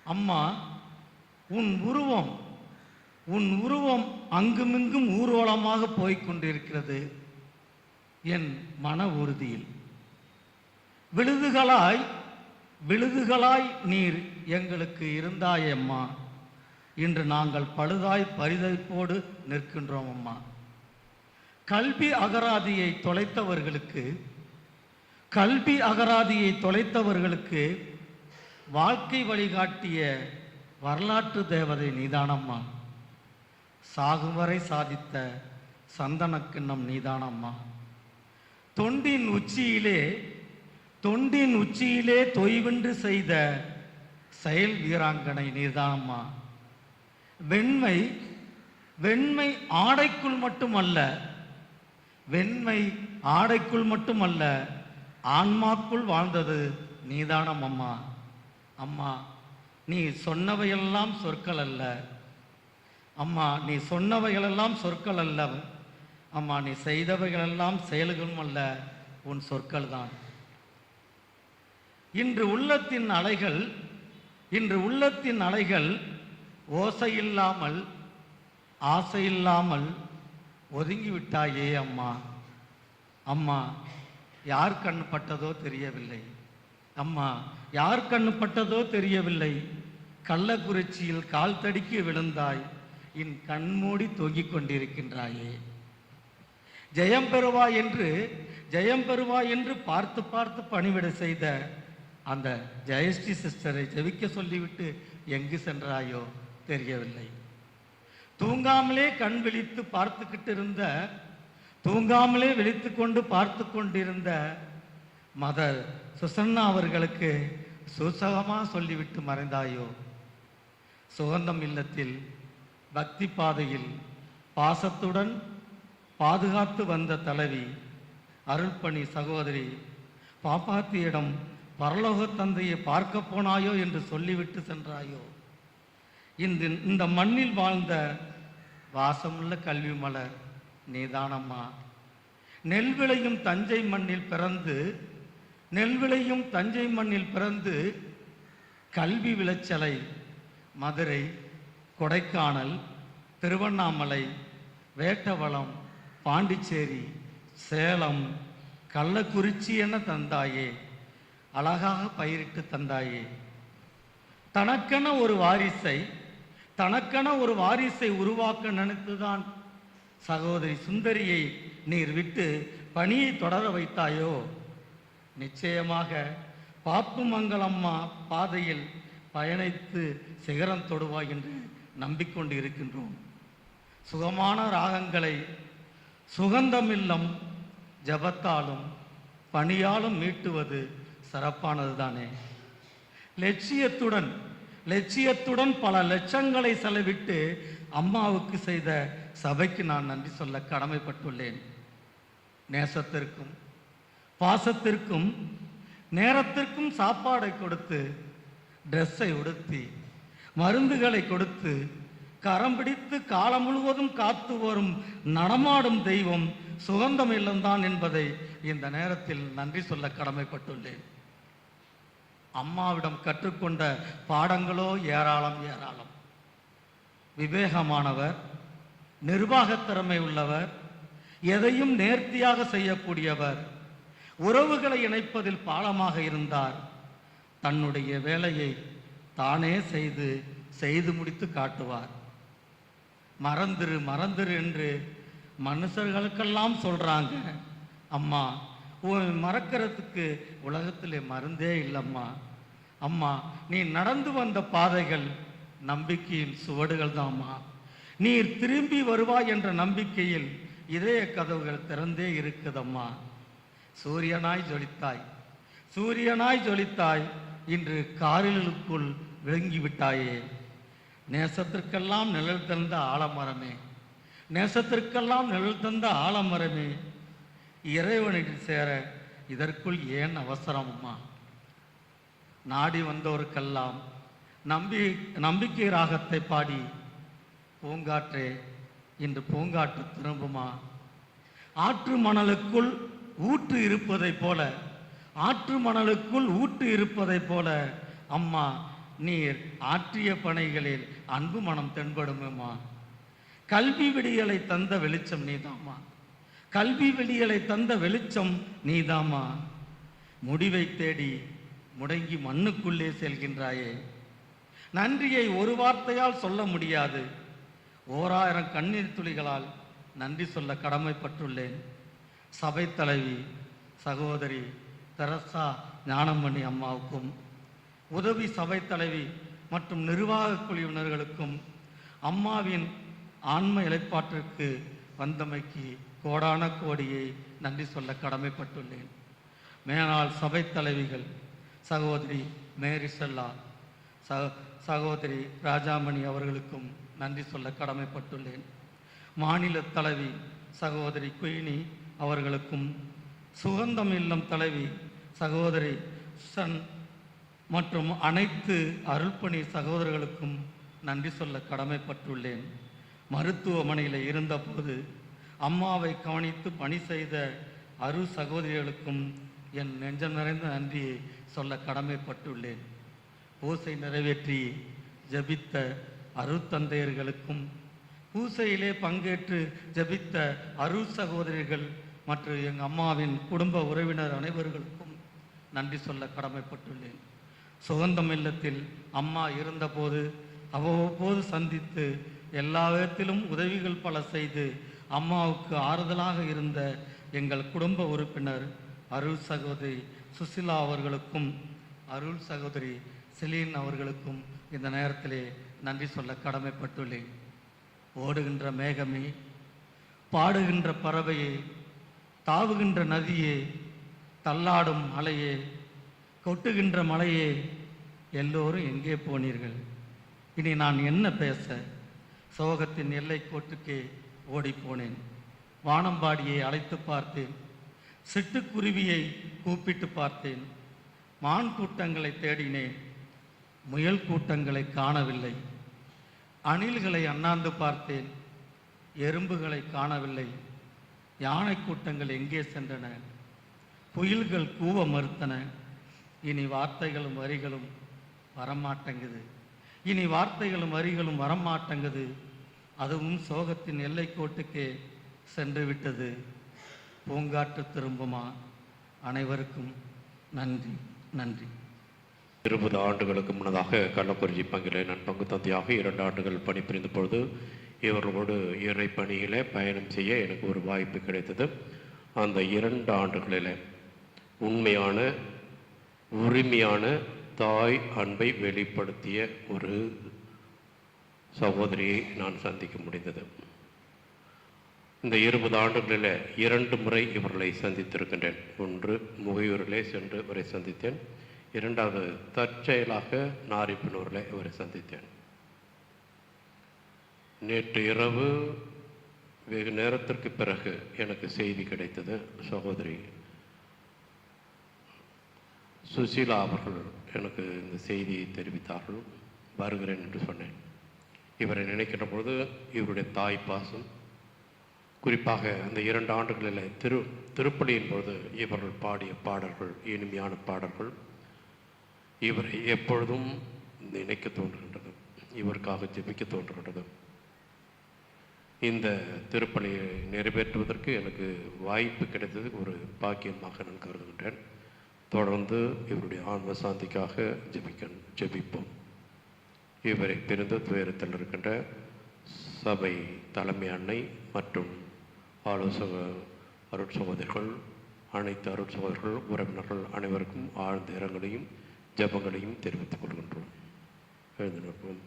அம்மா, உன் உருவம் அங்குமிங்கும் ஊர்வலமாக போய்கொண்டிருக்கிறது என் மன உறுதியில். விழுதுகளாய் நீர் எங்களுக்கு இருந்தாயம்மா. இன்று நாங்கள் பழுதாய் பரிதவிப்போடு நிற்கின்றோம் அம்மா. கல்வி அகராதியை தொலைத்தவர்களுக்கு வாழ்க்கை வழிகாட்டிய வரலாற்று தேவதை நீதானம்மா. சாகுவரை சாதித்த சந்தன கிண்ணம் நீதானம்மா. தொண்டின் உச்சியிலே தொய்வின்றி செய்த செயல் வீராங்கனை நீதானம்மா. வெண்மை ஆடைக்குள் மட்டுமல்ல ஆன்மாக்குள் வாழ்ந்தது நீதானம் அம்மா. அம்மா, நீ சொன்னவையெல்லாம் சொற்கள் அல்ல அம்மா. நீ சொன்னவைகளெல்லாம் சொற்கள் அல்ல அம்மா. நீ செய்தவைகளெல்லாம் செயல்களும் அல்ல, உன் சொற்கள் தான். இன்று உள்ளத்தின் அலைகள் ஓசையில்லாமல் ஆசையில்லாமல் ஒதுங்கிவிட்டாயே அம்மா. அம்மா, யார் கண்ணு பட்டதோ தெரியவில்லை அம்மா, யார் கண்ணு பட்டதோ தெரியவில்லை. கள்ளக்குறிச்சியில் கால் தடிக்கி விழுந்தாய், என் கண்மூடி தொங்கிக் கொண்டிருக்கின்றாயே. ஜெயம் பெறுவாய் என்று ஜெயம் பெறுவாய் என்று பார்த்து பார்த்து பணிவிட செய்த அந்த ஜெயஸ்ரீ சிஸ்டரை ஜெபிக்க சொல்லிவிட்டு எங்கு சென்றாயோ தெரியவில்லை. தூங்காமலே கண் விழித்து பார்த்துக்கிட்டு இருந்த, தூங்காமலே விழித்து கொண்டு பார்த்து கொண்டிருந்த மதர் சுசன்னா அவர்களுக்கு சூசகமாக சொல்லிவிட்டு மறைந்தாயோ. சுகந்தம் இல்லத்தில் பக்தி பாதையில் பாசத்துடன் பாதுகாத்து வந்த தலைவி அருள்பணி சகோதரி பாப்பாத்தியிடம் பரலோக தந்தையை பார்க்க போனாயோ என்று சொல்லிவிட்டு சென்றாயோ. இந்த மண்ணில் வாழ்ந்த வாசமுள்ள கல்வி மலர் நீதானம்மா. நெல் விளையும் தஞ்சை மண்ணில் பிறந்து, நெல் விளையும் தஞ்சை மண்ணில் பிறந்து கல்வி விளைச்சலை மதுரை, கொடைக்கானல், திருவண்ணாமலை, வேட்டவளம், பாண்டிச்சேரி, சேலம், கள்ளக்குறிச்சி என தந்தாயே. அழகாக பயிரிட்டு தந்தாயே. தனக்கென ஒரு வாரிசை உருவாக்க நினைத்துதான் சகோதரி சுந்தரியை நீர் விட்டு பணியை தொடர வைத்தாயோ. நிச்சயமாக பாப்புமங்கலம்மா பாதையில் பயணித்து சிகரம் தொடுவாய் என்று நம்பிக்கொண்டு இருக்கின்றோம். சுகமான ராகங்களை சுகந்தமில்லம் ஜபத்தாலும் பணியாலும் மீட்டுவது சிறப்பானது தானே. லட்சியத்துடன் பல லட்சங்களை செலவிட்டு அம்மாவுக்கு செய்த சபைக்கு நான் நன்றி சொல்ல கடமைப்பட்டுள்ளேன். நேசத்திற்கும் பாசத்திற்கும் நேரத்திற்கும் சாப்பாடை கொடுத்து, ட்ரெஸ்ஸை உடுத்தி, மருந்துகளை கொடுத்து, கரம் பிடித்து காலம் முழுவதும் காத்து வரும் நடமாடும் தெய்வம் சுகந்தம் இல்லம்தான் என்பதை இந்த நேரத்தில் நன்றி சொல்ல கடமைப்பட்டுள்ளேன். அம்மாவிடம் கற்றுக்கொண்ட பாடங்களோ ஏராளம் ஏராளம். விவேகமானவர், நிர்வாகத் திறமை உள்ளவர், எதையும் நேர்த்தியாக செய்யக்கூடியவர், உறவுகளை இணைப்பதில் பாலமாக இருந்தார். தன்னுடைய வேலையை தானே செய்து முடித்து காட்டுவார். மறந்துரு என்று மனுஷர்களுக்கெல்லாம் சொல்றாங்க. அம்மா, மறக்கிறதுக்கு உலகத்திலே மருந்தே இல்லைம்மா. அம்மா, நீ நடந்து வந்த பாதைகள் நம்பிக்கையின் சுவடுகள் தான்மா. நீர் திரும்பி வருவாய் என்ற நம்பிக்கையில் இதய கதவுகள் திறந்தே இருக்குதம்மா. சூரியனாய் ஜொலித்தாய், இன்று காரிலுக்குள் விளங்கிவிட்டாயே. நேசத்திற்கெல்லாம் நிழல் தந்த ஆலமரமே, இறைவனிடம் சேர இதற்குள் ஏன் அவசரம் அம்மா? நாடி வந்தோருக்கெல்லாம் நம்பிக்கை ராகத்தை பாடி, பூங்காற்றே இன்று பூங்காற்று திரும்புமா. ஆற்று மணலுக்குள் ஊற்று இருப்பதைப் போல அம்மா, நீர் ஆற்றிய பனைகளில் அன்பு மனம் தென்படுமேம்மா. கல்வி விடியலை தந்த வெளிச்சம் நீதாம்மா. முடிவை தேடி முடங்கி மண்ணுக்குள்ளே செல்கின்றாயே. நன்றியை ஒரு வார்த்தையால் சொல்ல முடியாது. 1000 கண்ணீர் துளிகளால் நன்றி சொல்ல கடமைப்பட்டுள்ளேன். சபை தலைவி சகோதரி தெரசா ஞானமணி அம்மாவுக்கும், உதவி சபை தலைவி மற்றும் நிர்வாக குழுவினர்களுக்கும் அம்மாவின் ஆன்ம இலைப்பாட்டிற்கு வந்தமைக்கு கோடான கோடியை நன்றி சொல்ல கடமைப்பட்டுள்ளேன். மேலாள் சபை தலைவிகள் சகோதரி மேரி செல்லா, சகோதரி ராஜாமணி அவர்களுக்கும் நன்றி சொல்ல கடமைப்பட்டுள்ளேன். மாநில தலைவி சகோதரி குயினி அவர்களுக்கும், சுகந்தம் இல்லம் தலைவி சகோதரி சன் மற்றும் அனைத்து அருள்பணி சகோதரர்களுக்கும் நன்றி சொல்ல கடமைப்பட்டுள்ளேன். மருத்துவமனையில் இருந்தபோது அம்மாவை கவனித்து பணி செய்த சகோதரிகளுக்கும் என் நெஞ்சம் நிறைந்த நன்றியை சொல்ல கடமைப்பட்டுள்ளேன். பூசை நிறைவேற்றி ஜபித்த அருட்தந்தையர்களுக்கும், பூசையிலே பங்கேற்று ஜபித்த சகோதரிகள் மற்றும் எங்கள் அம்மாவின் குடும்ப உறவினர் அனைவர்களுக்கும் நன்றி சொல்ல கடமைப்பட்டுள்ளேன். சுகந்தம் இல்லத்தில் அம்மா இருந்தபோது அவ்வப்போது சந்தித்து எல்லா விதத்திலும் உதவிகள் பல செய்து அம்மாவுக்கு ஆறுதலாக இருந்த எங்கள் குடும்ப உறுப்பினர் அருள் சகோதரி சுசிலா அவர்களுக்கும் அருள் சகோதரி செலீன் அவர்களுக்கும் இந்த நேரத்திலே நன்றி சொல்ல கடமைப்பட்டுள்ளேன். ஓடுகின்ற மேகமே, பாடுகின்ற பறவையே, தாவுகின்ற நதியே, தள்ளாடும் அலையே, கொட்டுகின்ற மலையே, எல்லோரும் எங்கே போனீர்கள்? இனி நான் என்ன பேச? சோகத்தின் எல்லை கோட்டுக்கே ஓடிப்போனேன். வானம்பாடியை அழைத்து பார்த்தேன், சிட்டுக்குருவியை கூப்பிட்டு பார்த்தேன், மான் கூட்டங்களை தேடினேன், முயல் கூட்டங்களை காணவில்லை. அணில்களை அண்ணாந்து பார்த்தேன், எறும்புகளை காணவில்லை. யானை கூட்டங்கள் எங்கே சென்றன? புயல்கள் கூவ மறுத்தன. இனி வார்த்தைகளும் வரிகளும் வரமாட்டங்குது. இனி வார்த்தைகளும் வரிகளும் வரமாட்டங்குது. அதுவும் சோகத்தின் எல்லைக்கோட்டுக்கே சென்று விட்டது. பூங்காற்று திரும்புமா? அனைவருக்கும் நன்றி, நன்றி. 20 ஆண்டுகளுக்கு முன்னதாக கள்ளக்குறிச்சி பங்கிலே நான் பங்கு தந்தையாக 2 ஆண்டுகள் பணிபுரிந்த பொழுது இவர்களோடு இறை பணியிலே பயணம் செய்ய எனக்கு ஒரு வாய்ப்பு கிடைத்தது. அந்த 2 ஆண்டுகளில் உண்மையான உரிமையான தாய் அன்பை வெளிப்படுத்திய ஒரு சகோதரியை நான் சந்திக்க முடிந்தது. இந்த 20 ஆண்டுகளில் 2 முறை இவர்களை சந்தித்திருக்கின்றேன். ஒன்று முகையூரிலே சென்று இவரை சந்தித்தேன். 2வது தற்செயலாக நாரிப்பனூரில் இவரை சந்தித்தேன். நேற்று இரவு வெகு நேரத்திற்கு பிறகு எனக்கு செய்தி கிடைத்தது. சகோதரி சுசீலா அவர்கள் எனக்கு இந்த செய்தியை தெரிவித்தார்கள். வருகிறேன் என்று சொன்னேன். இவரை நினைக்கின்ற பொழுது இவருடைய தாய் பாசம், குறிப்பாக அந்த 2 ஆண்டுகளில் திருப்பலியின் பொழுது இவர்கள் பாடிய பாடல்கள், இனிமையான பாடல்கள் இவரை எப்பொழுதும் நினைக்க தோன்றுகின்றது, இவருக்காக ஜெபிக்க தோன்றுகின்றது. இந்த திருப்பலியை நிறைவேற்றுவதற்கு எனக்கு வாய்ப்பு கிடைத்தது ஒரு பாக்கியமாக நான் கருதுகின்றேன். தொடர்ந்து இவருடைய ஆன்ம சாந்திக்காக ஜெபிப்போம். இவரை பிரிந்த துயரத்தில் இருக்கின்ற சபை தலைமை அன்னை மற்றும் அருட்சகோதரிகள், அனைத்து அருட்சகோதரிகள், உறவினர்கள் அனைவருக்கும் ஆழ்ந்த இரங்கலையும் ஜபங்களையும் தெரிவித்துக் கொள்கின்றோம். எழுந்து நிற்போம்.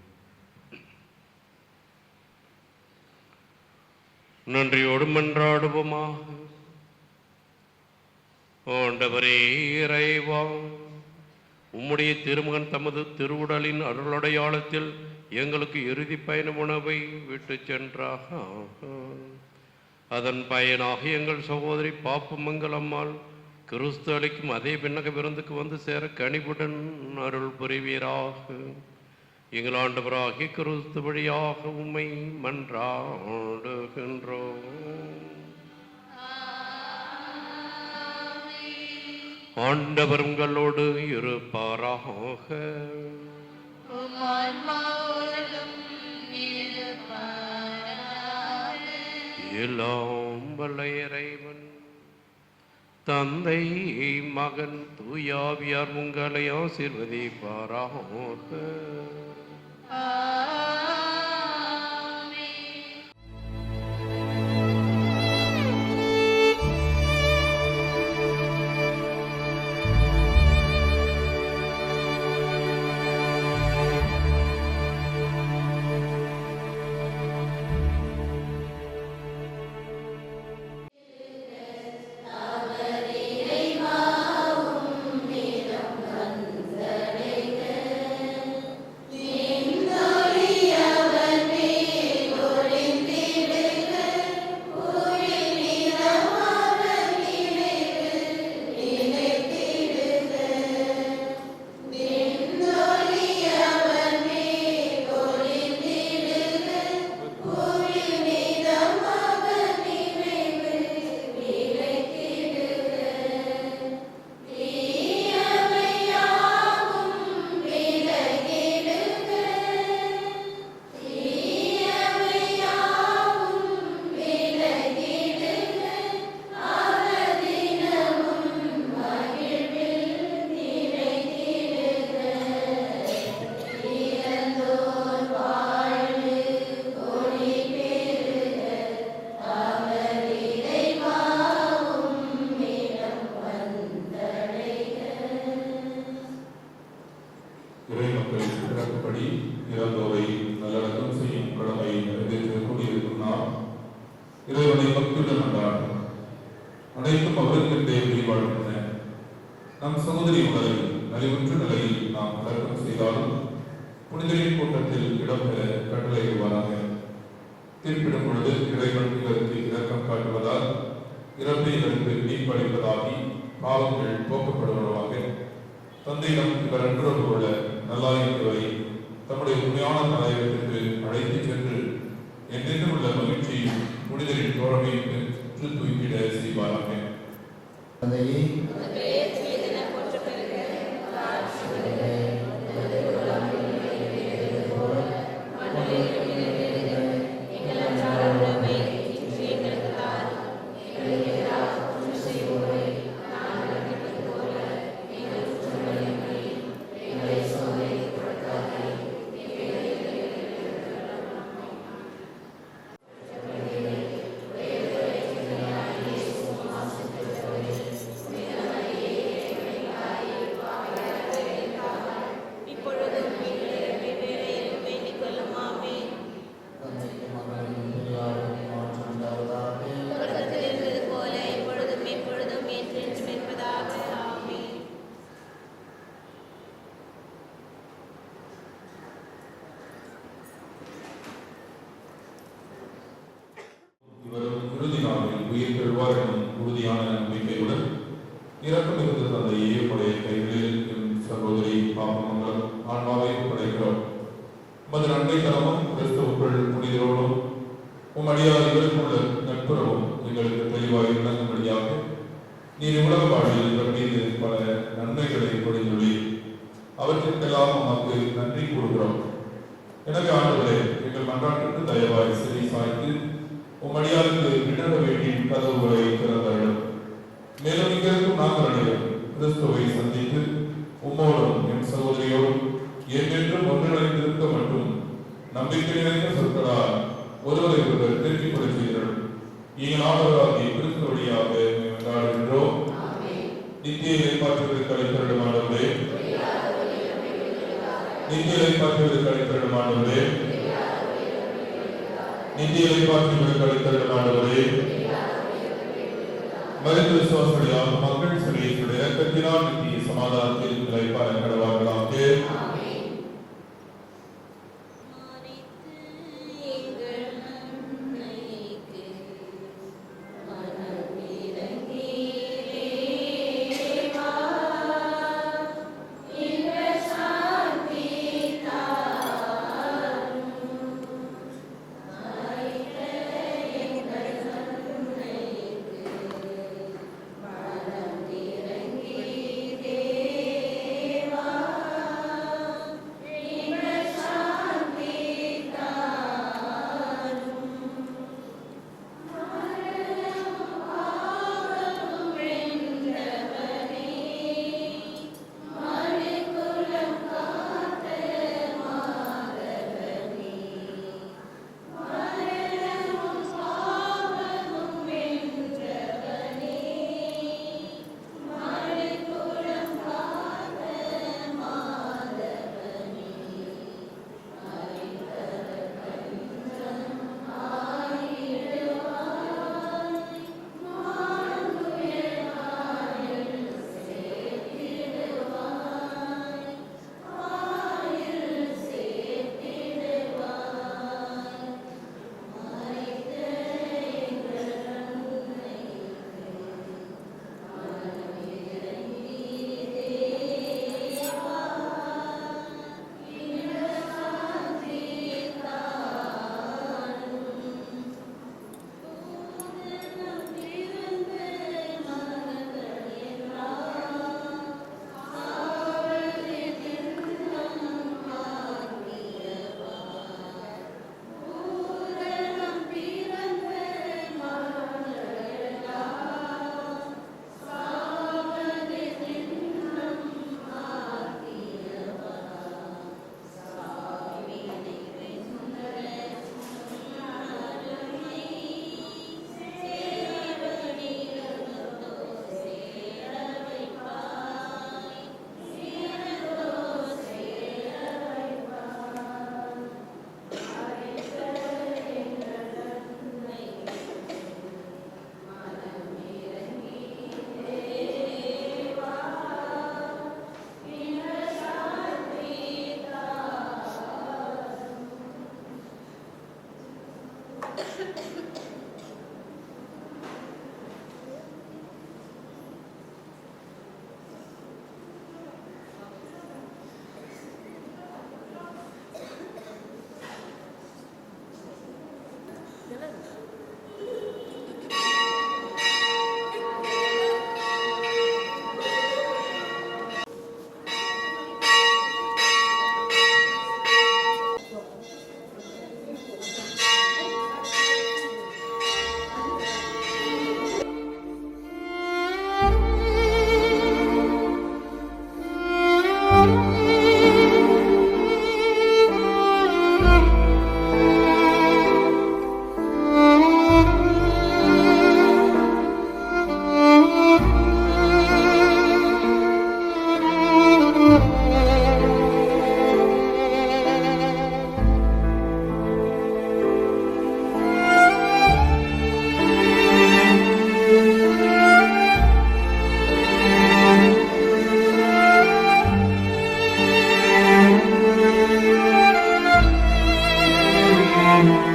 நன்றியோடு மன்றாடுவோமாக. ஆண்டவரே இறைவா, உம்முடைய திருமகன் தமது திருவுடலின் அருளடையாளத்தில் எங்களுக்கு இறுதி பயண உணவை விட்டு சென்றாக. அதன் பயனாக எங்கள் சகோதரி பாப்புமங்கலம்மாள் கிறிஸ்து அளிக்கும் அதே விண்ணக விருந்துக்கு வந்து சேர கனிவுடன் அருள் புரிவீராக. எங்கள் ஆண்டவராகிய கிறிஸ்து வழியாக உம்மை மன்றாடுகின்றோம். ஆண்டவர் உங்களோடு இருப்பாராக. எல்லாம் வல்ல இறைவன் தந்தை, மகன், தூயாவியார் உங்களை ஆசீர்வதிப்பாராக. மகிழ்வுடன் கொண்டாடும். அனைத்தும் அவருக்கென்றே உயிர்வாழ்கின்றன. நம் சகோதரி உடலை நலிவுற்ற நிலையில் நாம் அடக்கம் செய்தாலும் புனிதரின் கூட்டத்தில் இடம்பெற கட்டளையிடுவாராக. தீர்ப்பிடும் பொழுது இறைவன் இவருக்கு இரக்கம் காட்டுவதால் இறப்பை இவருக்கு மீட்பளிப்பதாகி பாவங்கள் போக்கப்படுவதாக. தந்தையிடம் இவர் அன்புறவு கொள்ள நல்லாயிருந்தவரை தம்முடைய உண்மையான தலைவருக்கு அழைத்துச் சென்று என்றென்றும் உள்ள மகிழ்ச்சியும் புனிதரின் தோழமையும் பெற்று தூக்கிட செய்வாராக. இறுதி நாளில் உயிர் பெறுவார் எனும் உறுதியான நம்பிக்கையுடன் இறக்கம் இருந்த தந்தையே உடைய கைகளில் என் சகோதரி பாப்பமங்கலம் ஆன்மாவை படைக்கிறோம். உமது நன்மை தரமும் கிறிஸ்துவுக்குள் புனிதரோடும் அடியார் இவருக்குள்ள நட்புறவும் எங்களுக்கு தெளிவாக விளங்கும்படியாக நீர் உலக வாழ்வில் இவர் மீது பல நன்மைகளை பொழிந்துள்ளீர். அவற்றிற்கெல்லாம் நமக்கு நன்றி கூறுகிறோம். எனவே ஆண்டவரே, எங்கள் மன்றாட்டிற்கு தயவாய் செவி சாய்த்து உம்மடியாருக்கு விட வேண்டிய கதவுகளை திறந்தார்கள். மேலும் இங்கிருக்கும் நாங்கள் அனைவரும் கிறிஸ்துவை சந்தித்து உம்மோடும் என் சகோதரியோடும் என்றென்றும் ஒன்றிணைந்திருக்க மற்றும் நம்பிக்கை நிறைந்த சொற்களால் ஒருவரை ஒருவர் திருப்திப்படுத்துகிறோம். நீங்கள் ஆதரவாகி கிறிஸ்து வழியாக கொண்டாடுகின்றோம். நித்திய இலைப்பாற்றுவதற்கு அழைத்தருளும் ஆண்டவரே, நித்திய இலைப்பாற்றுவதற்கு அழைத்தருளும் ஆண்டவரே, நித்திய இலைப்பாற்றுவதற்கு அழைத்தருளும் ஆண்டவரே, மருத்துவ விசுவாச மக்கள் சிலையுடைய இரக்கத்தினால் நித்திய சமாதானத்தில் இலைப்பாற கடவார்களாக. ஆமென்.